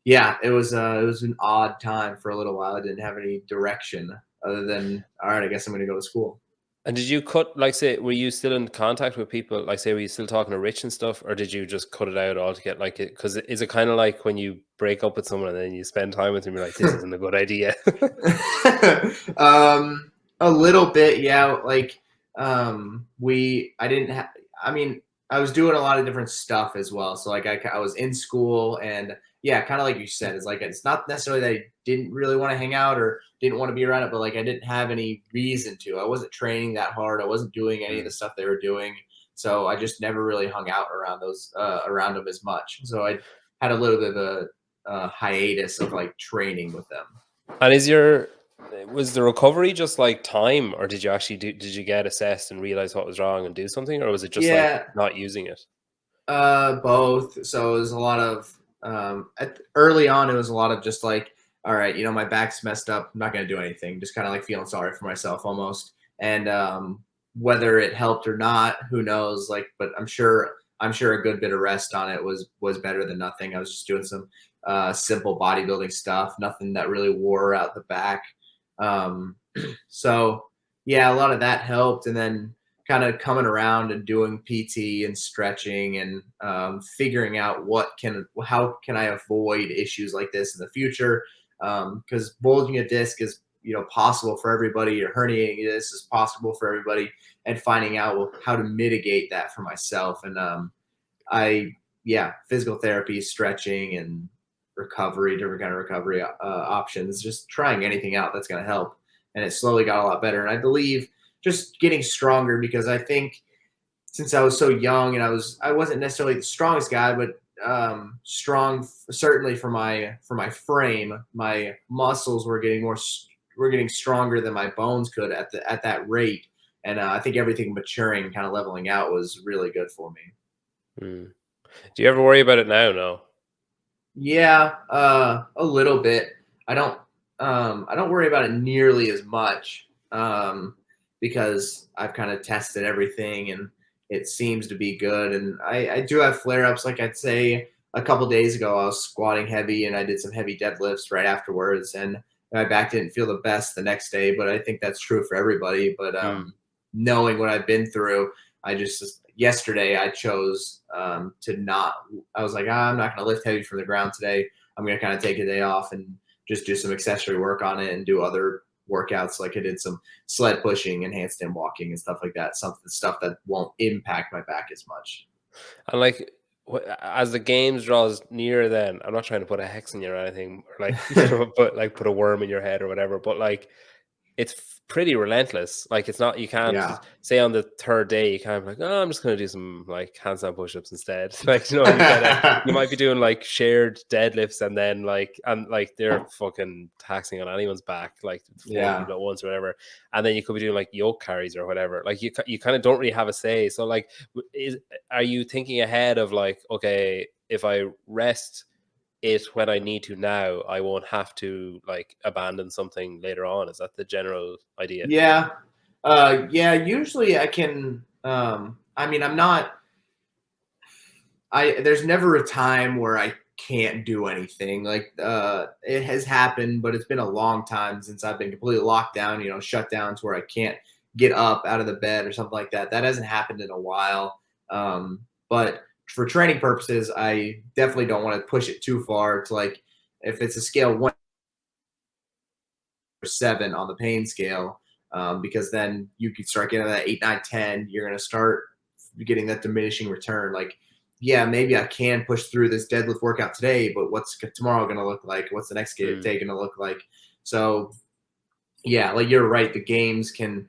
yeah, it was an odd time for a little while. I didn't have any direction other than, all right, I guess I'm going to go to school. And did you cut, like, say, were you still in contact with people? Like, say, were you still talking to Rich and stuff, or did you just cut it out altogether? Like, because is it kind of like when you break up with someone and then you spend time with them, you're like, this isn't a good idea? A little bit, yeah. Like, I mean, I was doing a lot of different stuff as well. So like I was in school, and yeah, kind of like you said, it's like, it's not necessarily that I didn't really want to hang out or didn't want to be around it, but like I didn't have any reason to. I wasn't training that hard. I wasn't doing any of the stuff they were doing. So I just never really hung out around them as much. So I had a little bit of a hiatus of like training with them. And was the recovery just like time, or did you get assessed and realize what was wrong and do something, or was it just like not using it? Both. So it was a lot of early on, it was a lot of just like, all right, my back's messed up, I'm not going to do anything, just kind of like feeling sorry for myself almost. And whether it helped or not, who knows, like, but I'm sure a good bit of rest on it was better than nothing. I was just doing some simple bodybuilding stuff, nothing that really wore out the back. So yeah, a lot of that helped. And then kind of coming around and doing PT and stretching and figuring out how can I avoid issues like this in the future? Because bulging a disc is possible for everybody, or herniating this is possible for everybody, and finding out how to mitigate that for myself. And physical therapy, stretching, and different kind of recovery options, just trying anything out that's going to help. And it slowly got a lot better. And I believe just getting stronger, because I think since I was so young and I wasn't necessarily the strongest guy, but strong certainly for my frame, my muscles were getting stronger than my bones could at that rate. And I think everything maturing, kind of leveling out, was really good for me. Do you ever worry about it now? No. Yeah, a little bit. I don't worry about it nearly as much because I've kind of tested everything and it seems to be good. And I do have flare-ups. Like I'd say a couple days ago, I was squatting heavy and I did some heavy deadlifts right afterwards, and my back didn't feel the best the next day. But I think that's true for everybody. But knowing what I've been through, yesterday I chose to not. I was like, I'm not going to lift heavy from the ground today. I'm going to kind of take a day off and just do some accessory work on it and do other workouts. Like I did some sled pushing and handstand walking and stuff like that. Stuff that won't impact my back as much. And like, as the games draws near, then I'm not trying to put a hex in you or anything, or like, but like put a worm in your head or whatever. But like, it's pretty relentless. Like, it's not, you can't say on the third day, you can't be like, oh, I'm just going to do some like handstand push-ups instead. Like, you might be doing like shared deadlifts and then they're fucking taxing on anyone's back, like 4 people at once or whatever. And then you could be doing like yoke carries or whatever. Like you kind of don't really have a say. So like, are you thinking ahead of like, okay, if I rest it when I need to now, I won't have to like abandon something later on? Is that the general idea? Yeah. Usually I can, there's never a time where I can't do anything. Like, it has happened, but it's been a long time since I've been completely locked down, shut down to where I can't get up out of the bed or something like that. That hasn't happened in a while. But for training purposes, I definitely don't want to push it too far to, like, if it's a scale 1 or 7 on the pain scale, because then you could start getting that 8, 9, 10. You're going to start getting that diminishing return. Like, yeah, maybe I can push through this deadlift workout today, but what's tomorrow going to look like? What's the next day going to look like? So, yeah, like you're right. The games can,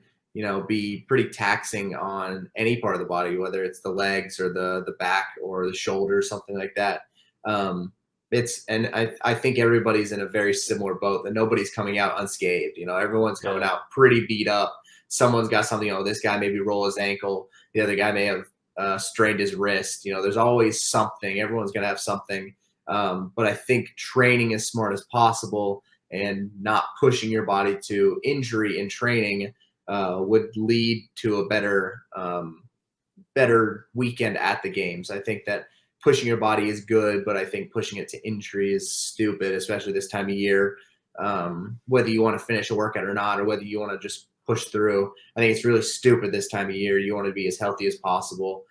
be pretty taxing on any part of the body, whether it's the legs or the back or the shoulder, something like that. I think everybody's in a very similar boat, that nobody's coming out unscathed. Everyone's coming out pretty beat up. Someone's got something, this guy maybe roll his ankle. The other guy may have strained his wrist. There's always something. Everyone's going to have something. But I think training as smart as possible and not pushing your body to injury in training would lead to a better weekend at the games. I think that pushing your body is good, but I think pushing it to injury is stupid, especially this time of year. Whether you want to finish a workout or not, or whether you want to just push through, I think it's really stupid this time of year. You want to be as healthy as possible.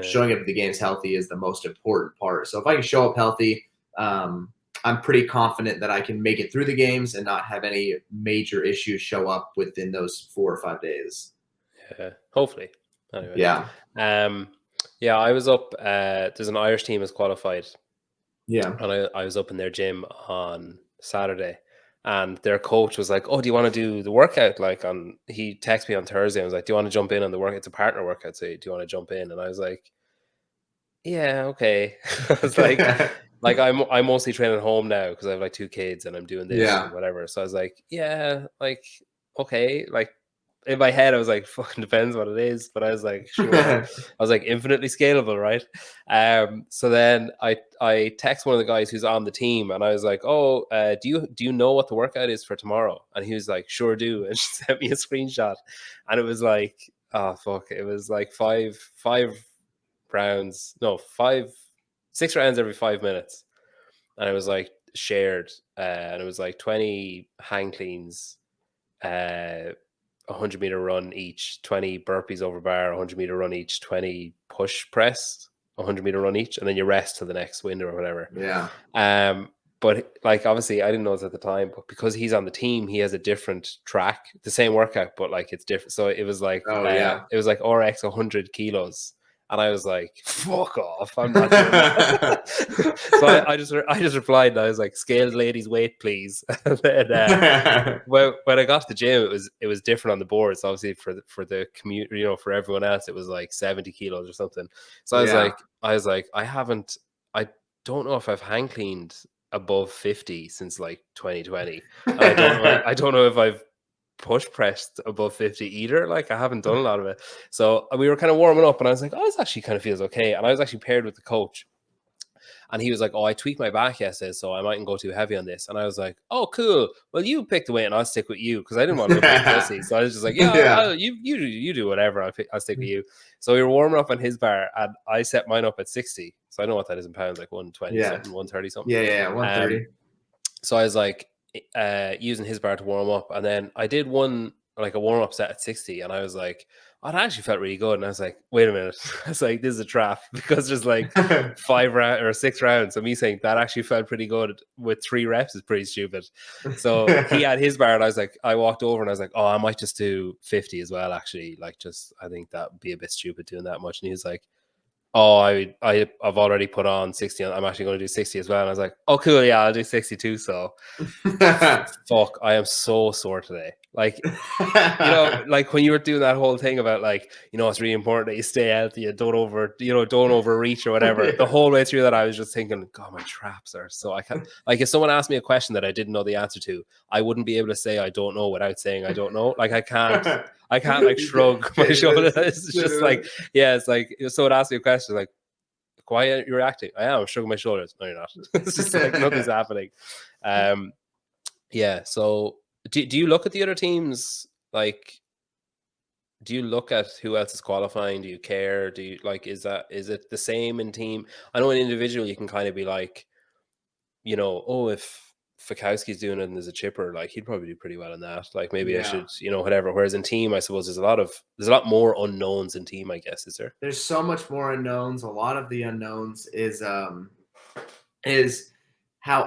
Showing up at the games healthy is the most important part. So if I can show up healthy, I'm pretty confident that I can make it through the games and not have any major issues show up within those 4 or 5 days. Yeah, hopefully. Anyway. Yeah. Yeah, I was up. There's an Irish team has qualified. Yeah. And I was up in their gym on Saturday, and their coach was like, "Oh, do you want to do the workout?" He texted me on Thursday. I was like, "Do you want to jump in on the workout? It's a partner workout. So do you want to jump in?" And I was like, "Yeah, okay." I was like I'm mostly training at home now because I have 2 kids and I'm doing this and whatever. So I was like, "Yeah, okay." In my head, I was like, fucking depends what it is. But I was like, sure. I was like, infinitely scalable, right? So then I text one of the guys who's on the team, and I was like, oh, do you know what the workout is for tomorrow? And he was like, sure do. And she sent me a screenshot, and it was like, oh fuck, it was like 6 rounds every 5 minutes, and it was like shared, and it was like 20 hang cleans, 100-meter run each, 20 burpees over bar, 100-meter run each, 20 push press, 100-meter run each, and then you rest to the next window or whatever. Yeah. But obviously I didn't know this at the time, but because he's on the team, he has a different track, the same workout, but it's different. So it was like, it was like RX 100 kilos. And I was like, fuck off, I'm not doing that. So I just replied, and I was like, scaled ladies weight, please. And then, when I got to the gym, it was different on the boards. Obviously for the commute, for everyone else, it was like 70 kilos or something. So I was like, I don't know if I've hang cleaned above 50 since 2020. And I don't know if I've push pressed above 50 either. I haven't done a lot of it. So we were kind of warming up, and I was like, oh, this actually kind of feels okay. And I was actually paired with the coach, and he was like, oh, I tweaked my back yesterday, so I mightn't go too heavy on this. And I was like, oh, cool. Well, you pick the weight and I'll stick with you, because I didn't want to look like a pussy. So I was just like, you do whatever. I'll stick with you. So we were warming up on his bar, and I set mine up at 60. So I know what that is in pounds, 120 something, 130 something. Yeah, 130. So I was like, using his bar to warm up, and then I did one a warm-up set at 60, and I was like, oh, that actually felt really good. And I was like, wait a minute, I was like, this is a trap, because there's 5 rounds or 6 rounds. So me saying that actually felt pretty good with 3 reps is pretty stupid. So he had his bar, and I walked over, and I was like, oh, I might just do 50 as well, actually. I think that would be a bit stupid doing that much. And he was like, oh, I've already put on 60. I'm actually going to do 60 as well. And I was like, oh, cool. Yeah, I'll do 62. So fuck, I am so sore today. When you were doing that whole thing about it's really important that you stay healthy and don't overreach or whatever. The whole way through that, I was just thinking, God, my traps are so, I can't, if someone asked me a question that I didn't know the answer to, I wouldn't be able to say I don't know without saying I don't know. I can't shrug my shoulders. It's just it's if someone asks me a question, why are you reacting? I'm shrugging my shoulders. No, you're not. It's just nothing's happening. So do you look at the other teams? Do you look at who else is qualifying? Do you care? Do you is it the same in team? I know in individual you can kind of be if Fikowski's doing it and there's a chipper, he'd probably do pretty well in that. Maybe I should, whatever. Whereas in team, I suppose there's a lot more unknowns in team, I guess, is there? There's so much more unknowns. A lot of the unknowns is how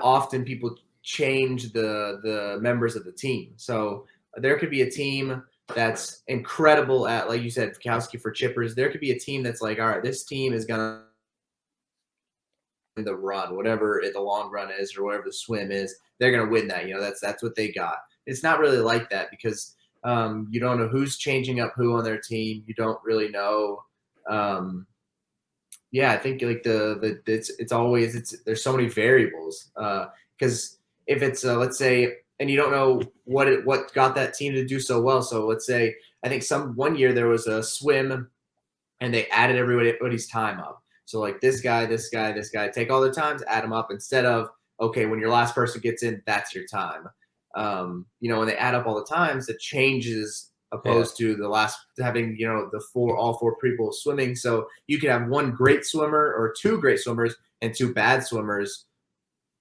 often people change the members of the team. So there could be a team that's incredible at, like you said, Fikowski for chippers. There could be a team that's all right, this team is gonna the run, whatever the long run is or whatever the swim is, they're gonna win that. That's what they got. It's not really like that, because you don't know who's changing up who on their team. You don't really know Yeah, I think like it's always there's so many variables because if it's let's say, and you don't know what got that team to do so well. So let's say I think one year there was a swim and they added everybody's time up. So like this guy, take all their times, add them up instead of okay, when your last person gets in, that's your time. When they add up all the times, it changes opposed to the last having all four people swimming. So you can have one great swimmer or two great swimmers and two bad swimmers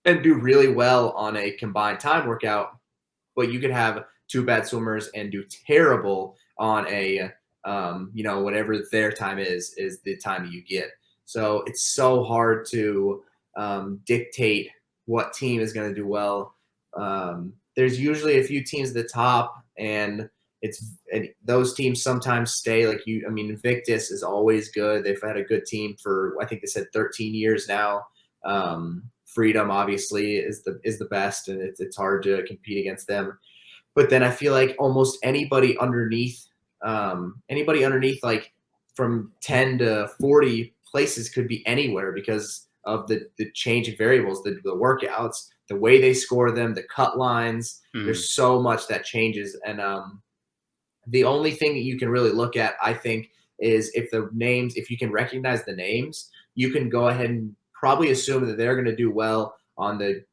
and do really well on a combined time workout, but you could have two bad swimmers and do terrible on a whatever their time is the time that you get. So it's so hard to dictate what team is going to do well. There's usually a few teams at the top, and those teams sometimes stay. Like Invictus is always good. They've had a good team for, I think they said 13 years now. Freedom obviously is the best, and it's hard to compete against them. But then I feel like almost anybody underneath like from 10 to 40 places could be anywhere because of the change in variables, the workouts, the way they score them, the cut lines. There's so much that changes. And the only thing that you can really look at, I think, is if you can recognize the names, you can go ahead and probably assume that they're going to do well on the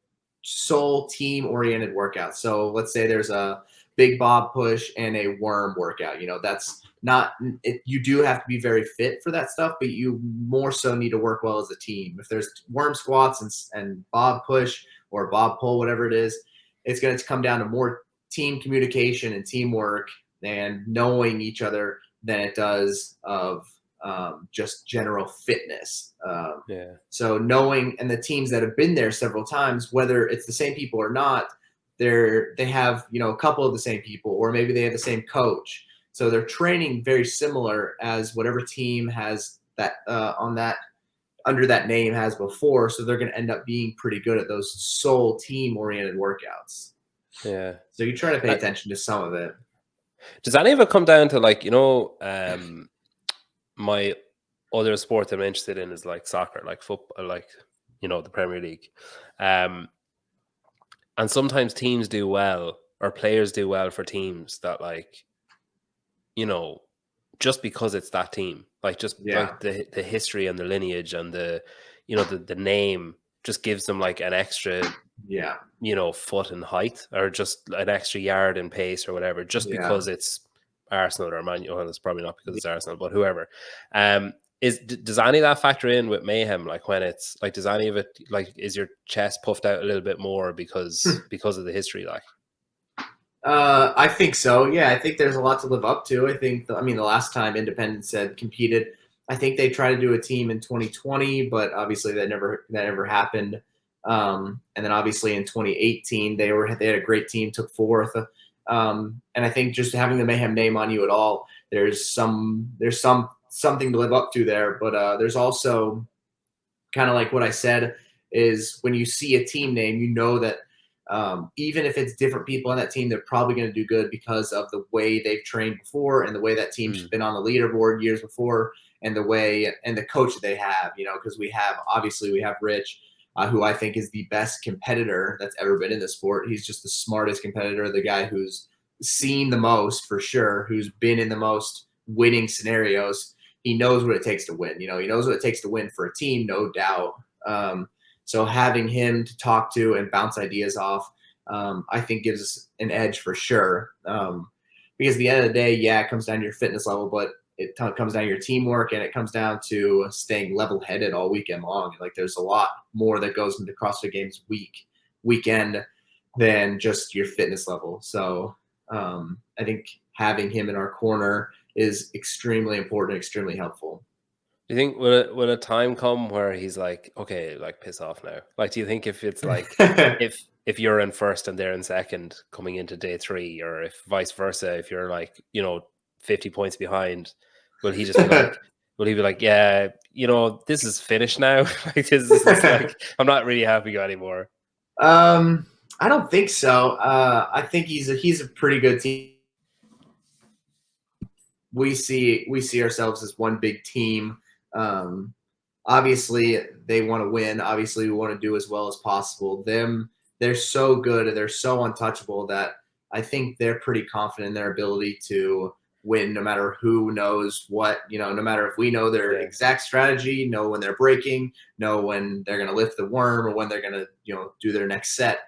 sole team-oriented workout. So let's say there's a big bob push and a worm workout. That's not – you do have to be very fit for that stuff, but you more so need to work well as a team. If there's worm squats and bob push or bob pull, whatever it is, it's going to come down to more team communication and teamwork and knowing each other than it does of just general fitness. So knowing, and the teams that have been there several times, whether it's the same people or not, they have a couple of the same people, or maybe they have the same coach. So they're training very similar as whatever team has that under that name has before. So they're going to end up being pretty good at those sole team oriented workouts. Yeah. So you try to pay attention to some of it. Does any of it come down to my other sport that I'm interested in is like soccer, like football, like the Premier League, and sometimes teams do well or players do well for teams that just because it's that team, like the history and the lineage and the name just gives them like an extra foot in height or just an extra yard in pace or whatever, just because it's Arsenal or Man U. Well, it's probably not because it's Arsenal, but whoever. Does any of that factor in with Mayhem? Like when it's like, does any of it, like, is your chest puffed out a little bit more because of the history? Like, I think so. Yeah, I think there's a lot to live up to. I think, the last time Independence had competed, I think they tried to do a team in 2020, but obviously that never happened. And then obviously in 2018, they had a great team, took fourth. And I think just having the Mayhem name on you at all, there's something to live up to there. But there's also kind of like what I said is when you see a team name, you know that even if it's different people on that team, they're probably going to do good because of the way they've trained before and the way that team's been on the leaderboard years before and the way and the coach that they have, because we have Rich, who I think is the best competitor that's ever been in the sport. He's just the smartest competitor, the guy who's seen the most for sure, who's been in the most winning scenarios. He knows what it takes to win. He knows what it takes to win for a team, no doubt. So having him to talk to and bounce ideas off, I think gives us an edge for sure. Because at the end of the day, it comes down to your fitness level, but it comes down to your teamwork, and it comes down to staying level-headed all weekend long. Like there's a lot more that goes into CrossFit Games weekend than just your fitness level. So I think having him in our corner is extremely important, extremely helpful. Do you think will a time come where he's like, okay, like piss off now? Like, do you think if it's like if you're in first and they're in second coming into day 3, or if vice versa, if you're like 50 points behind, will he just be like, will he be like, yeah, this is finished now? Like this is like, I'm not really happy anymore. I don't think so. I think he's a pretty good team. We see ourselves as one big team. obviously they want to win. Obviously we want to do as well as possible. They're so good and they're so untouchable that I think they're pretty confident in their ability to win no matter who knows what, no matter if we know their exact strategy, know when they're breaking, know when they're going to lift the worm or when they're going to, do their next set.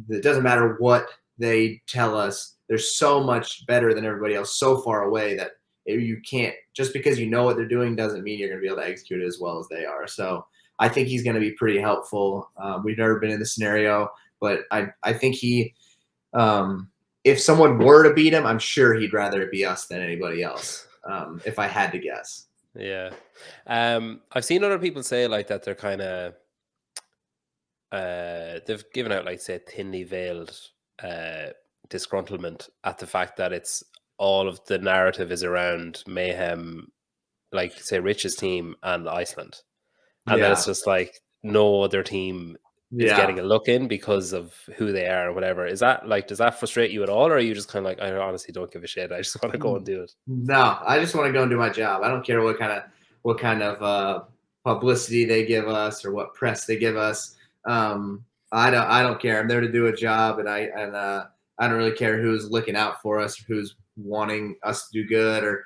It doesn't matter what they tell us. They're so much better than everybody else, so far away that you can't, just because you know what they're doing doesn't mean you're going to be able to execute it as well as they are. So I think he's going to be pretty helpful. We've never been in this scenario, but I think he, if someone were to beat him, I'm sure he'd rather it be us than anybody else, if I had to guess. Yeah. I've seen other people say like that they're kind of, they've given out like, say, thinly veiled disgruntlement at the fact that it's all of the narrative is around Mayhem, like say Rich's team and Iceland. And then it's just like no other team is getting a look in because of who they are or whatever. Is that like, does that frustrate you at all? Or are you just kind of like, I honestly don't give a shit, I just want to go and do it? No, I just want to go and do my job. I don't care what kind of publicity they give us or what press they give us. I don't care. I'm there to do a job, and I don't really care who's looking out for us, or who's wanting us to do good, or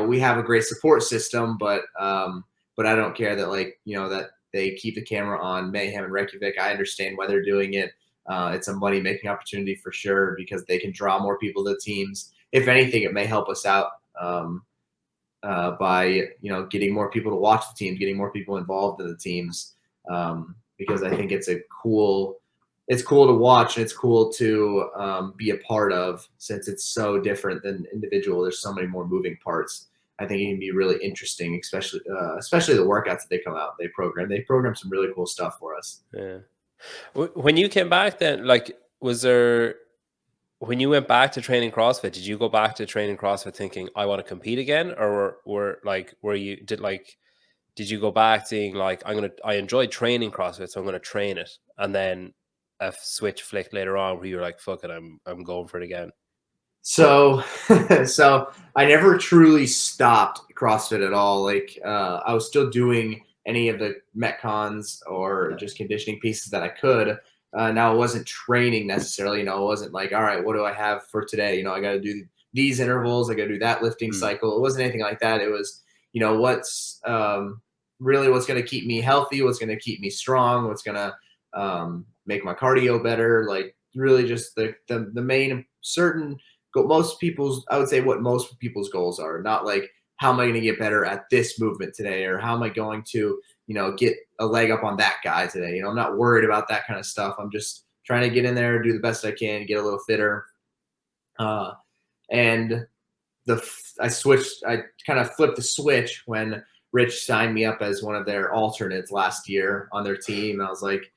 we have a great support system, but I don't care that that they keep the camera on Mayhem and Reykjavik. I understand why they're doing it. It's a money making opportunity for sure because they can draw more people to the teams. If anything, it may help us out by getting more people to watch the teams, getting more people involved in the teams. Because I think it's cool to watch and it's cool to be a part of, since it's so different than individual. There's so many more moving parts. I think it can be really interesting, especially the workouts that they come out. They program some really cool stuff for us. Yeah. When you came back, then when you went back to training CrossFit, did you go back to training CrossFit thinking I want to compete again, or did you go back saying like I enjoyed training CrossFit, so I'm gonna train it, and then a switch flicked later on where you're like, fuck it, I'm going for it again? So I never truly stopped CrossFit at all. Like I was still doing any of the Metcons or just conditioning pieces that I could. Now I wasn't training necessarily. It wasn't like, all right, what do I have for today? I got to do these intervals. I got to do that lifting cycle. It wasn't anything like that. It was, what's really what's going to keep me healthy, what's going to keep me strong, what's going to make my cardio better. Like really just the main certain most people's, I would say what most people's goals are, not like how am I going to get better at this movement today, or how am I going to, get a leg up on that guy today. I'm not worried about that kind of stuff. I'm just trying to get in there, do the best I can, get a little fitter. And I kind of flipped the switch when Rich signed me up as one of their alternates last year on their team. And I was like,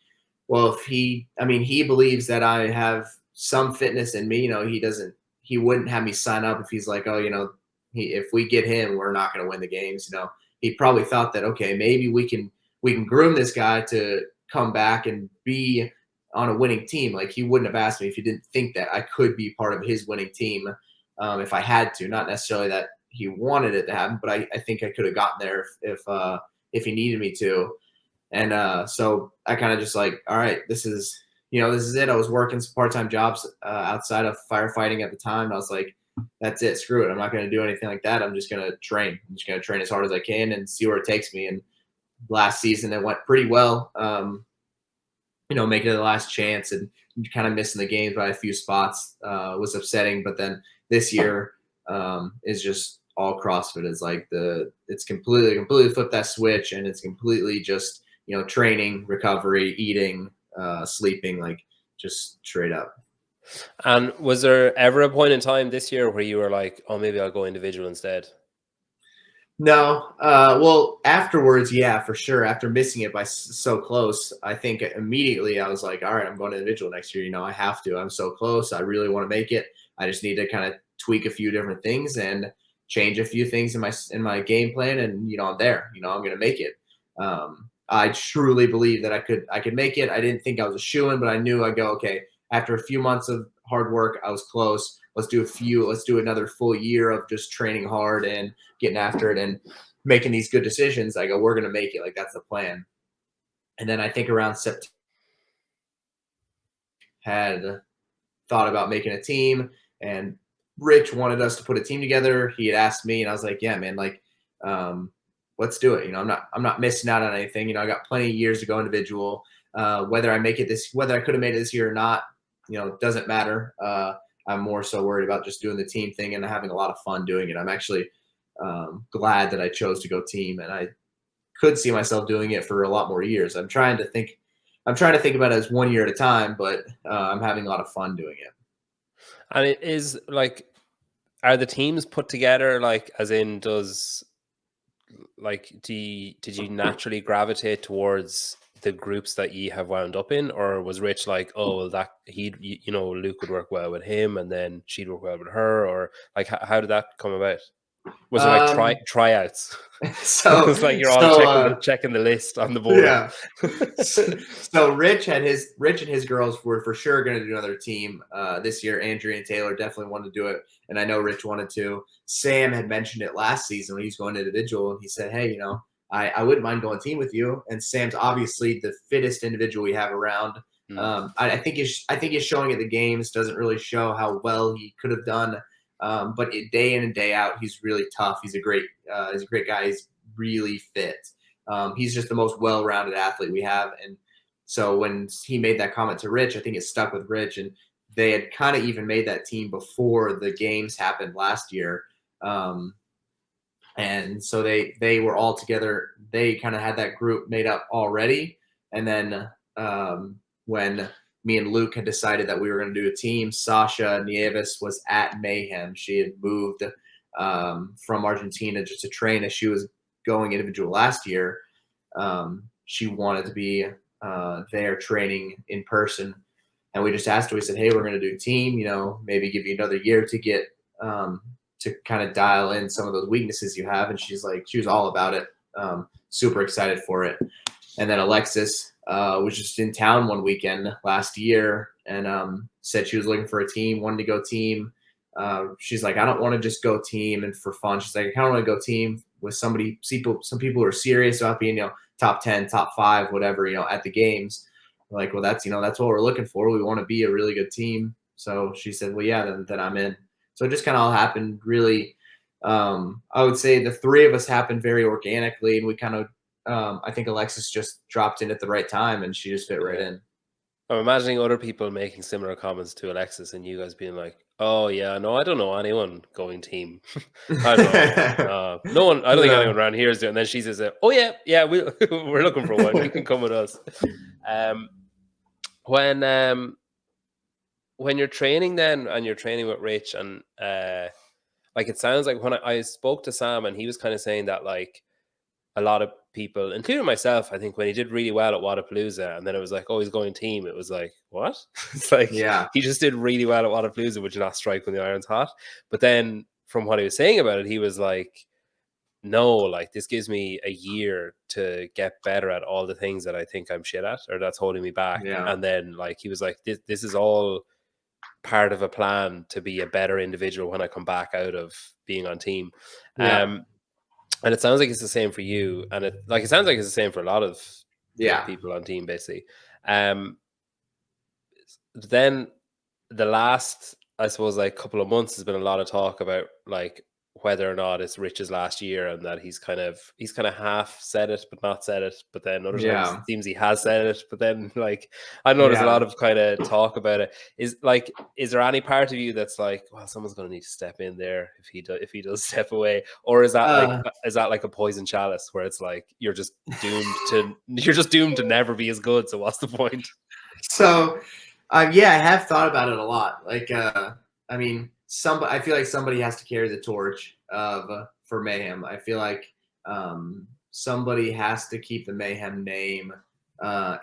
well, if he believes that I have some fitness in me, he wouldn't have me sign up if he's like, oh, if we get him, we're not going to win the games. He probably thought that, okay, maybe we can groom this guy to come back and be on a winning team. Like he wouldn't have asked me if he didn't think that I could be part of his winning team if I had to. Not necessarily that he wanted it to happen, but I think I could have gotten there if he needed me to. And so I kind of just like, all right, this is it. I was working some part-time jobs outside of firefighting at the time. I was like, that's it. Screw it. I'm not going to do anything like that. I'm just going to train. I'm just going to train as hard as I can and see where it takes me. And last season, it went pretty well, making it the last chance and kind of missing the games by a few spots was upsetting. But then this year is just all CrossFit. Is like it's completely flipped that switch, and it's completely just, training, recovery, eating, sleeping, like just straight up. And was there ever a point in time this year where you were like, oh, maybe I'll go individual instead? No. Well, afterwards, yeah, for sure. After missing it by so close, I think immediately I was like, all right, I'm going to individual next year. I have to. I'm so close. I really want to make it. I just need to kind of tweak a few different things and change a few things in my game plan. And, I'm there. I'm going to make it. I truly believe that I could make it. I didn't think I was a shoo-in, but I knew I'd go, okay, after a few months of hard work, I was close. Let's do another full year of just training hard and getting after it. And making these good decisions. I go, we're going to make it. Like, that's the plan. And then I think around September, had thought about making a team, and Rich wanted us to put a team together. He had asked me, and I was like, yeah, man, like, let's do it. I'm not missing out on anything. I got plenty of years to go individual. Whether I could have made it this year or not, doesn't matter. I'm more so worried about just doing the team thing and having a lot of fun doing it. I'm actually glad that I chose to go team, and I could see myself doing it for a lot more years. I'm trying to think about it as 1 year at a time, but I'm having a lot of fun doing it. And it is like, are the teams put together, like, as in, did you naturally gravitate towards the groups that you have wound up in, or was Rich like, oh, well, that Luke would work well with him, and then she'd work well with her, or like, how did that come about? Was it like tryouts? So it's like you're all checking the list on the board. Yeah. So Rich and his girls were for sure going to do another team this year. Andrea and Taylor definitely wanted to do it, and I know Rich wanted to. Sam had mentioned it last season when he was going individual, and he said, hey, I wouldn't mind going team with you. And Sam's obviously the fittest individual we have around. I think his showing at the games doesn't really show how well he could have done. But day in and day out, he's really tough. He's a great guy. He's really fit. He's just the most well-rounded athlete we have. And so when he made that comment to Rich, I think it stuck with Rich, and they had kind of even made that team before the games happened last year. And so they were all together. They kind of had that group made up already. And then when me and Luke had decided that we were going to do a team, Sasha Nieves was at Mayhem. She had moved from Argentina just to train as she was going individual last year. She wanted to be there training in person. And we just asked her, we said, hey, we're going to do a team, maybe give you another year to get to kind of dial in some of those weaknesses you have. And she was all about it. Super excited for it. And then Alexis was just in town one weekend last year and said she was looking for a team, wanted to go team. She's like, I don't want to just go team and for fun. She's like, I kind of want to go team with some people who are serious about being, top 10, top 5, whatever, at the games. We're like, well, that's what we're looking for. We want to be a really good team. So she said, well, yeah, then I'm in. So it just kind of all happened really. I would say the three of us happened very organically, and we kind of, I think Alexis just dropped in at the right time, and she just fit right in. I'm imagining other people making similar comments to Alexis, and you guys being like, "Oh yeah, no, I don't know anyone going team. I don't know. No one. I don't think anyone around here is doing." And then she says, "Oh yeah, we're looking for one. You can come with us." When you're training then, and you're training with Rich, and like, it sounds like when I spoke to Sam, and he was kind of saying that, like, a lot of people, including myself, I think when he did really well at Wodapalooza, and then it was like, oh, he's going team. It was like, what? It's like, yeah, he just did really well at Wodapalooza, which is not strike when the iron's hot. But then from what he was saying about it, he was like, no, like, this gives me a year to get better at all the things that I think I'm shit at, or that's holding me back. Yeah. And then, like, he was like, this is all part of a plan to be a better individual when I come back out of being on team. Yeah. And it sounds like it's the same for you, and it sounds like it's the same for a lot of people on team, basically. Then the last, I suppose, like, couple of months has been a lot of talk about, like, whether or not it's Rich's last year, and that he's kind of half said it but not said it, but then other times it seems he has said it, but then, like, I know there's a lot of kind of talk about it. Is there any part of you that's like, well, someone's going to need to step in there if he does step away, or is that like a poison chalice where it's like you're just doomed to never be as good, so what's the point? So I have thought about it a lot. Like, I mean, I feel like somebody has to carry the torch for Mayhem. I feel like somebody has to keep the Mayhem name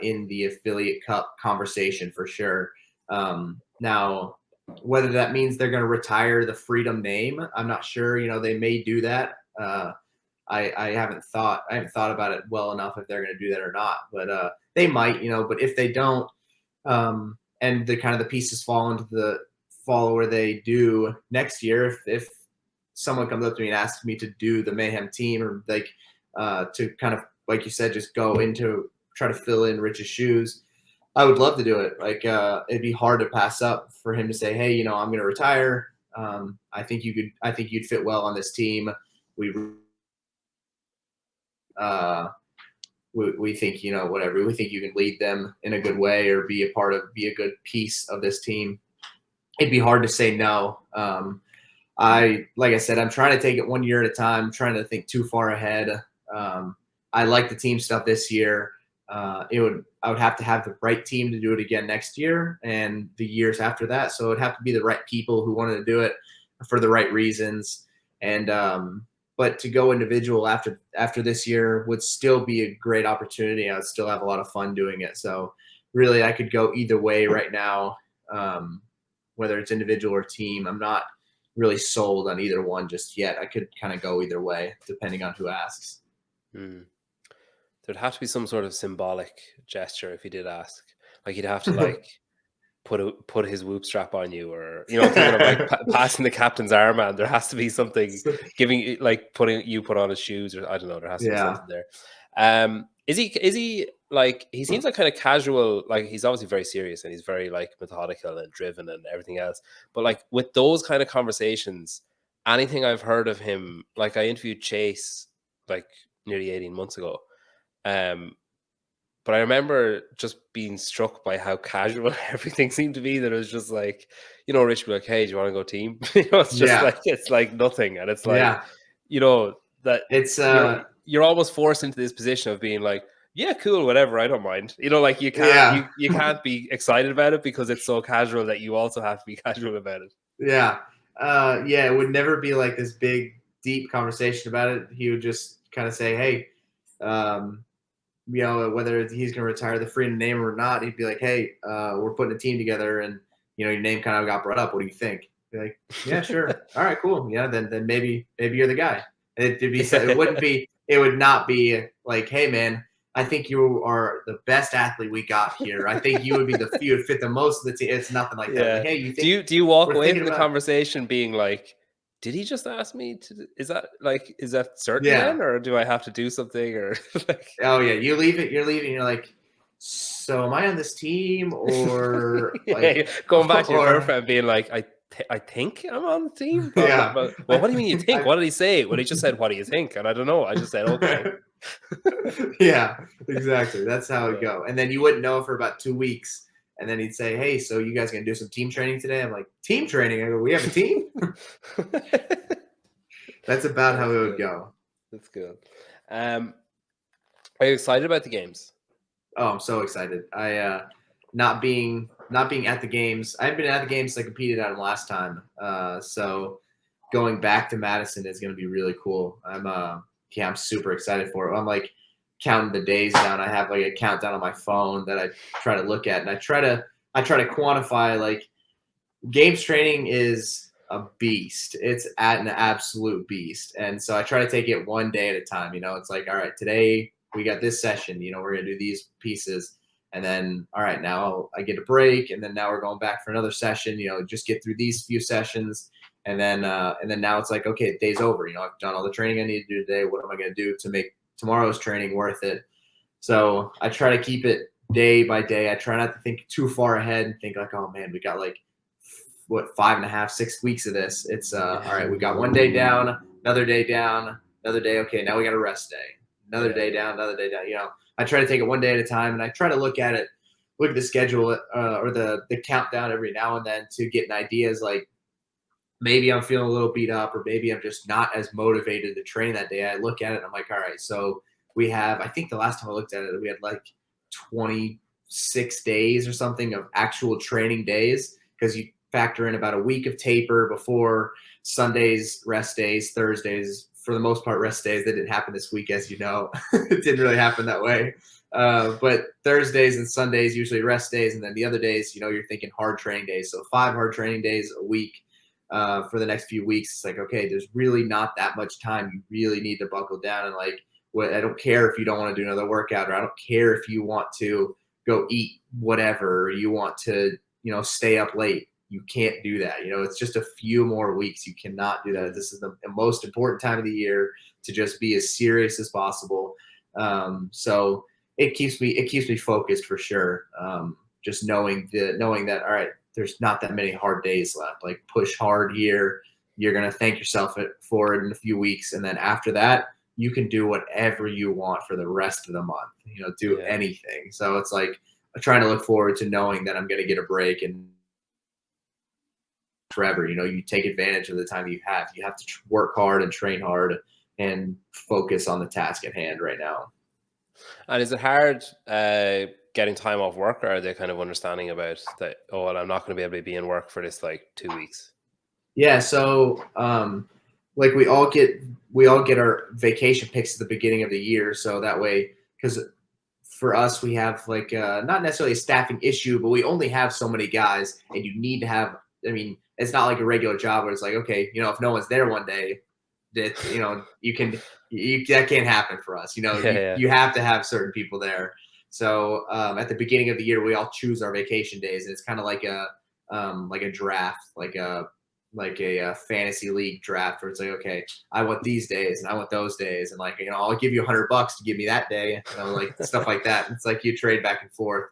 in the affiliate cup conversation for sure. Now, whether that means they're going to retire the Freedom name, I'm not sure. They may do that. I haven't thought about it well enough if they're going to do that or not, but they might. But if they don't, and the kind of the pieces fall where they do next year, if someone comes up to me and asks me to do the Mayhem team, or like to kind of, like you said, just go into try to fill in Rich's shoes, I would love to do it. Like it'd be hard to pass up for him to say, hey, you know, I'm going to retire. I think you'd fit well on this team. We think, you know, whatever, we think you can lead them in a good way or be a good piece of this team. It'd be hard to say no. Like I said, I'm trying to take it 1 year at a time. I'm trying to think too far ahead. I like the team stuff this year. I would have to have the right team to do it again next year and the years after that. So it'd have to be the right people who wanted to do it for the right reasons. And but to go individual after this year would still be a great opportunity. I would still have a lot of fun doing it. So really, I could go either way right now, whether it's individual or team. I'm not really sold on either one just yet. I could kind of go either way depending on who asks. There'd have to be some sort of symbolic gesture if he did ask. Like he'd have to like put his whoop strap on you, or you know, thinking of like passing the captain's armband. There has to be something giving, like put on his shoes, or I don't know. There has to be something there. Is he like, he seems like kind of casual, like he's obviously very serious and he's very like methodical and driven and everything else. But like with those kind of conversations, anything I've heard of him, like I interviewed Chase like nearly 18 months ago. But I remember just being struck by how casual everything seemed to be, that it was just like, you know, Rich would be like, hey, do you want to go team? You know, it's just like, it's like nothing. And it's like, you know, that it's, you're almost forced into this position of being like, yeah, cool, whatever, I don't mind. You know, like you can't, you can't be excited about it because it's so casual that you also have to be casual about it. Yeah. It would never be like this big, deep conversation about it. He would just kind of say, hey, you know, whether he's going to retire the free name or not, he'd be like, hey, we're putting a team together and, you know, your name kind of got brought up. What do you think? Be like, yeah, sure. All right, cool. Yeah. Then maybe you're the guy. It would not be like, hey man, I think you are the best athlete we got here. I think you would fit the most of the team. It's nothing like that. Like, hey, you think, do you walk away from the conversation being like, did he just ask me to, is that certain then, or do I have to do something, or like, oh yeah, you're leaving, you're like, so am I on this team, or like going back to your girlfriend being like, I think I'm on the team. Yeah. Well, what do you mean you think? What did he say? Well, he just said, what do you think? And I don't know. I just said, okay. Yeah, exactly. That's how it go. And then you wouldn't know for about 2 weeks. And then he'd say, hey, so you guys going to do some team training today? I'm like, team training? I go, we have a team? That's about how it would go. That's good. Are you excited about the games? Oh, I'm so excited. Not being at the games. I've been at the games I competed at them last time. So going back to Madison is going to be really cool. I'm super excited for it. I'm like counting the days down. I have like a countdown on my phone that I try to look at, and I try to quantify, like, games training is a beast. It's an absolute beast. And so I try to take it one day at a time. You know, it's like, all right, today we got this session, you know, we're going to do these pieces. And then, all right, now I get a break. And then now we're going back for another session, you know, just get through these few sessions. And then now it's like, okay, the day's over. You know, I've done all the training I need to do today. What am I going to do to make tomorrow's training worth it? So I try to keep it day by day. I try not to think too far ahead and think like, oh man, we got like, 5.5, 6 weeks of this. It's all right, we got 1 day down, another day down, another day. Okay, now we got a rest day. Another day down, another day down. You know, I try to take it 1 day at a time, and I try to look at the schedule or the countdown every now and then to get an idea. Is like, maybe I'm feeling a little beat up, or maybe I'm just not as motivated to train that day. I look at it and I'm like, all right, so we have, I think the last time I looked at it, we had like 26 days or something of actual training days, because you factor in about a week of taper before Sundays, rest days, Thursdays, for the most part, rest days. That didn't happen this week, as you know. It didn't really happen that way. But Thursdays and Sundays, usually rest days. And then the other days, you know, you're thinking hard training days. So 5 hard training days a week for the next few weeks. It's like, okay, there's really not that much time. You really need to buckle down. And like, I don't care if you don't want to do another workout, or I don't care if you want to go eat whatever, or you want to, you know, stay up late. you can't do that. You know, it's just a few more weeks. You cannot do that. This is the most important time of the year to just be as serious as possible. So it keeps me focused for sure. Just knowing that, all right, there's not that many hard days left. Like, push hard here. You're going to thank yourself for it in a few weeks. And then after that, you can do whatever you want for the rest of the month, you know, do anything. So it's like, I'm trying to look forward to knowing that I'm going to get a break and forever. You know, you take advantage of the time you have. You have to work hard and train hard and focus on the task at hand right now. And is it hard getting time off work, or are they kind of understanding about that? Oh, well, I'm not going to be able to be in work for this like 2 weeks. Yeah. So, like we all get our vacation picks at the beginning of the year. So that way, because for us, we have like not necessarily a staffing issue, but we only have so many guys, and you need to have. I mean, it's not like a regular job where it's like, okay, you know, if no one's there one day, that, you know, that can't happen for us. You know, you have to have certain people there. So at the beginning of the year, we all choose our vacation days, and it's kind of like a draft, like a fantasy league draft, where it's like, okay, I want these days and I want those days, and like, you know, I'll give you $100 to give me that day, you know, like stuff like that. It's like you trade back and forth.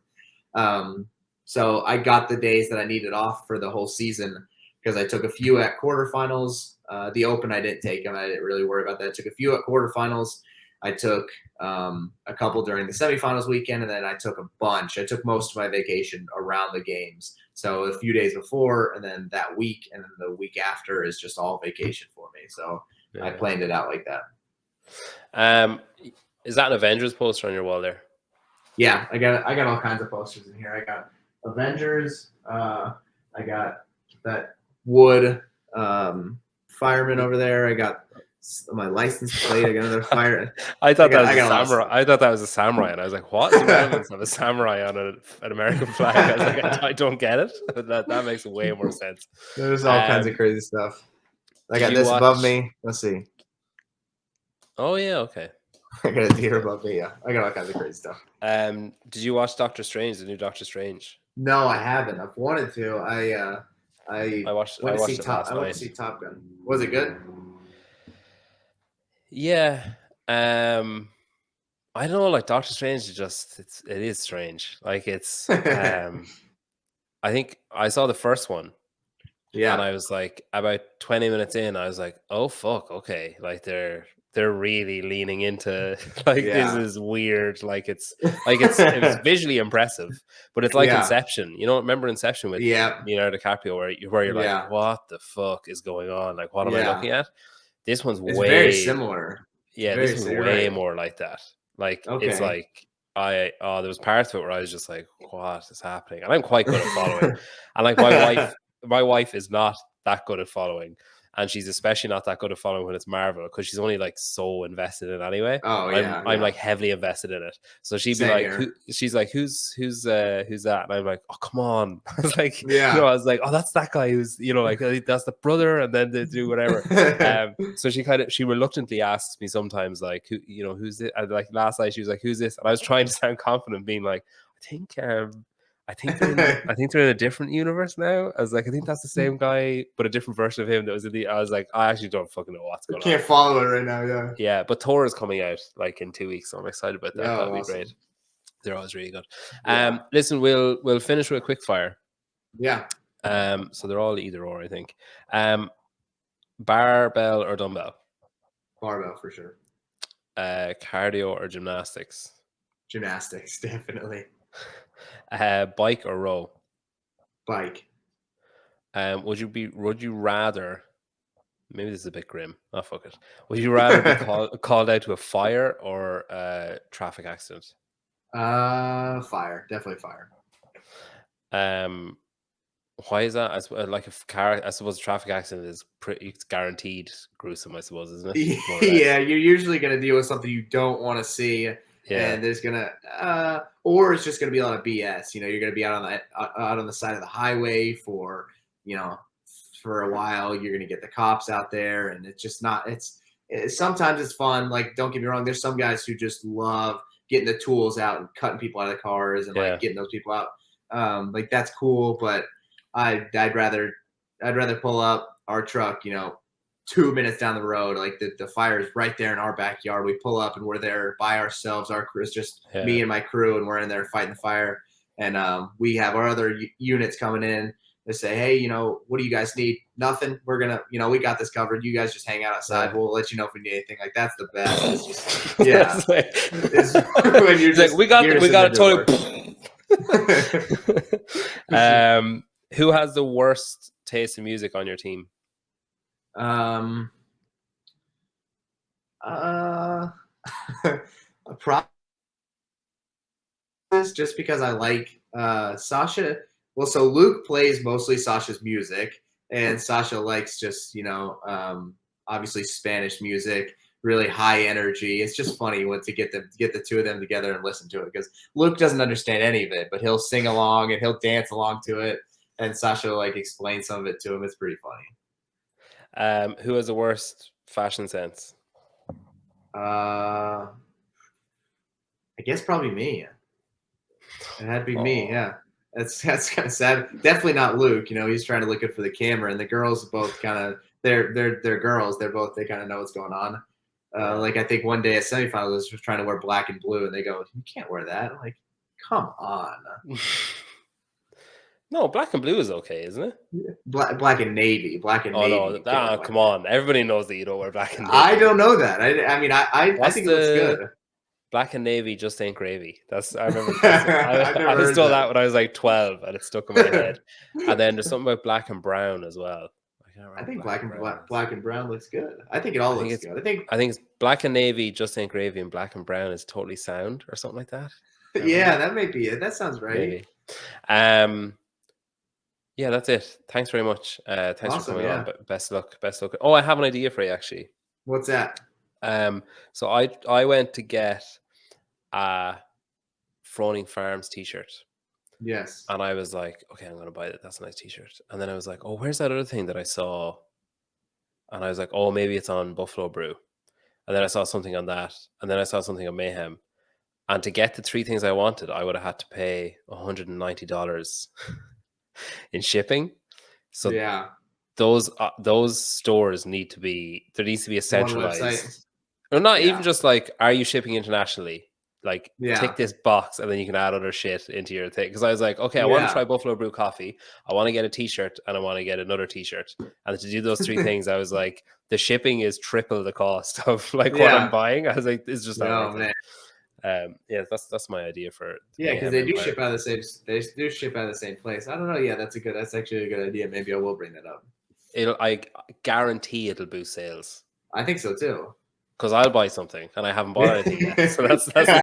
So I got the days that I needed off for the whole season, because I took a few at quarterfinals. The Open I didn't take them. I didn't really worry about that. I took a few at quarterfinals. I took a couple during the semifinals weekend, and then I took a bunch. I took most of my vacation around the games. So a few days before, and then that week, and then the week after is just all vacation for me. So I planned it out like that. Is that an Avengers poster on your wall there? Yeah, I got all kinds of posters in here. I got Avengers. I got that wood fireman over there. I got my license plate. I got another fire. I thought that was a samurai. I thought that was a samurai, and I was like, "What is the relevance of a samurai on an American flag?" I was like, "I don't get it." But that makes way more sense. There's all kinds of crazy stuff. I got this above me. Let's see. Oh yeah, okay. I got a deer above me. Yeah, I got all kinds of crazy stuff. Did you watch Doctor Strange, the new Doctor Strange? No, I haven't. I've wanted to. I watched went to see Top Gun. Was it good? Yeah. I don't know, like Doctor Strange it is strange. Like it's I think I saw the first one. Yeah. And I was like, about 20 minutes in, I was like, oh fuck, okay. Like they're really leaning into like this is weird. Like it was visually impressive, but it's like Inception. You know, remember Inception with Leonardo DiCaprio where you're like, what the fuck is going on? Like, what am I looking at? This one's very similar. Yeah, this one's way more like that. Like it's like there was parts of it where I was just like, what is happening? And I'm quite good at following. And like my wife is not that good at following. And she's especially not that good at following when it's Marvel, because she's only like so invested in it anyway. I'm like heavily invested in it. So she'd be like, she's like, who's that? And I'm like, oh come on. I was like, I was like, oh, that's that guy who's, you know, like that's the brother, and then they do whatever. So she reluctantly asks me sometimes, like, who, you know, who's it? And like last night she was like, who's this? And I was trying to sound confident, being like, I think they're in a different universe now. I was like, I think that's the same guy, but a different version of him that was in the. I was like, I actually don't fucking know what's going on. Can't follow it right now, yeah. Yeah, but Thor is coming out like in 2 weeks, so I'm excited about that. That'll be great. They're always really good. Listen, we'll finish with a quick fire. Yeah. So they're all either or, I think. Barbell or dumbbell? Barbell for sure. Cardio or gymnastics? Gymnastics, definitely. Bike or row? Bike. Would you rather? Maybe this is a bit grim. Oh fuck it. Would you rather be called out to a fire or a traffic accident? Fire. Definitely fire. Why is that? I suppose a traffic accident is it's guaranteed gruesome, I suppose, isn't it? Yeah, you're usually gonna deal with something you don't want to see. Yeah. And there's gonna, or it's just gonna be a lot of BS. You know, you're gonna be out on the side of the highway for a while. You're gonna get the cops out there, and it's just not. Sometimes it's fun. Like, don't get me wrong. There's some guys who just love getting the tools out and cutting people out of the cars and like getting those people out. Like that's cool, but I'd rather pull up our truck, 2 minutes down the road. Like the fire is right there in our backyard. We pull up and we're there by ourselves. Our crew is just me and my crew, and we're in there fighting the fire. And we have our other units coming in. They say, hey, what do you guys need? Nothing. We're gonna, we got this covered. You guys just hang out outside. Yeah. We'll let you know if we need anything. Like that's the best. It's just, yeah. It's when you're just like, we got it totally. Who has the worst taste in music on your team? Just because I like Sasha. Well, so Luke plays mostly Sasha's music, and Sasha likes just obviously Spanish music, really high energy. It's just funny to get the two of them together and listen to it, because Luke doesn't understand any of it, but he'll sing along and he'll dance along to it, and Sasha will explain some of it to him. It's pretty funny. Who has the worst fashion sense? I guess probably me. It had to be me, yeah. That's kind of sad. Definitely not Luke. He's trying to look good for the camera, and the girls both kind of they're girls. They kind of know what's going on. Like I think one day a semifinalist was trying to wear black and blue, and they go, "You can't wear that." I'm like, come on. No, black and blue is okay, isn't it? Black and navy. Black and navy. Oh no, come on! Everybody knows that you don't wear black and navy. I don't know that. I mean, I think it looks good. Black and navy just ain't gravy. I remember. I was told that when I was like 12, and it stuck in my head. And then there's something about black and brown as well. I think black and brown looks good. I think it all looks good. I think it's black and navy just ain't gravy, and black and brown is totally sound or something like that. Yeah, that may be it. That sounds right. Maybe. Yeah, that's it. Thanks very much. Thanks for coming on. Best luck. Oh, I have an idea for you actually. What's that? So I went to get a Froning Farms t-shirt. Yes. And I was like, okay, I'm gonna buy it. That's a nice t-shirt. And then I was like, oh, where's that other thing that I saw? And I was like, oh, maybe it's on Buffalo Brew. And then I saw something on that. And then I saw something on Mayhem. And to get the three things I wanted, I would have had to pay $190 in shipping. So yeah, those stores needs to be a centralized. Or not even just like, are you shipping internationally? Like, tick this box, and then you can add other shit into your thing. Because I was like, okay, I want to try Buffalo Brew coffee. I want to get a t-shirt, and I want to get another t-shirt. And to do those three things, I was like, the shipping is triple the cost of like what I'm buying. I was like, it's just not worth it. Yeah, that's my idea for. Yeah, because they do ship out of the same. They do ship out of the same place. I don't know. Yeah, that's actually a good idea. Maybe I will bring that up. I guarantee it'll boost sales. I think so too. Because I'll buy something, and I haven't bought anything yet. So that's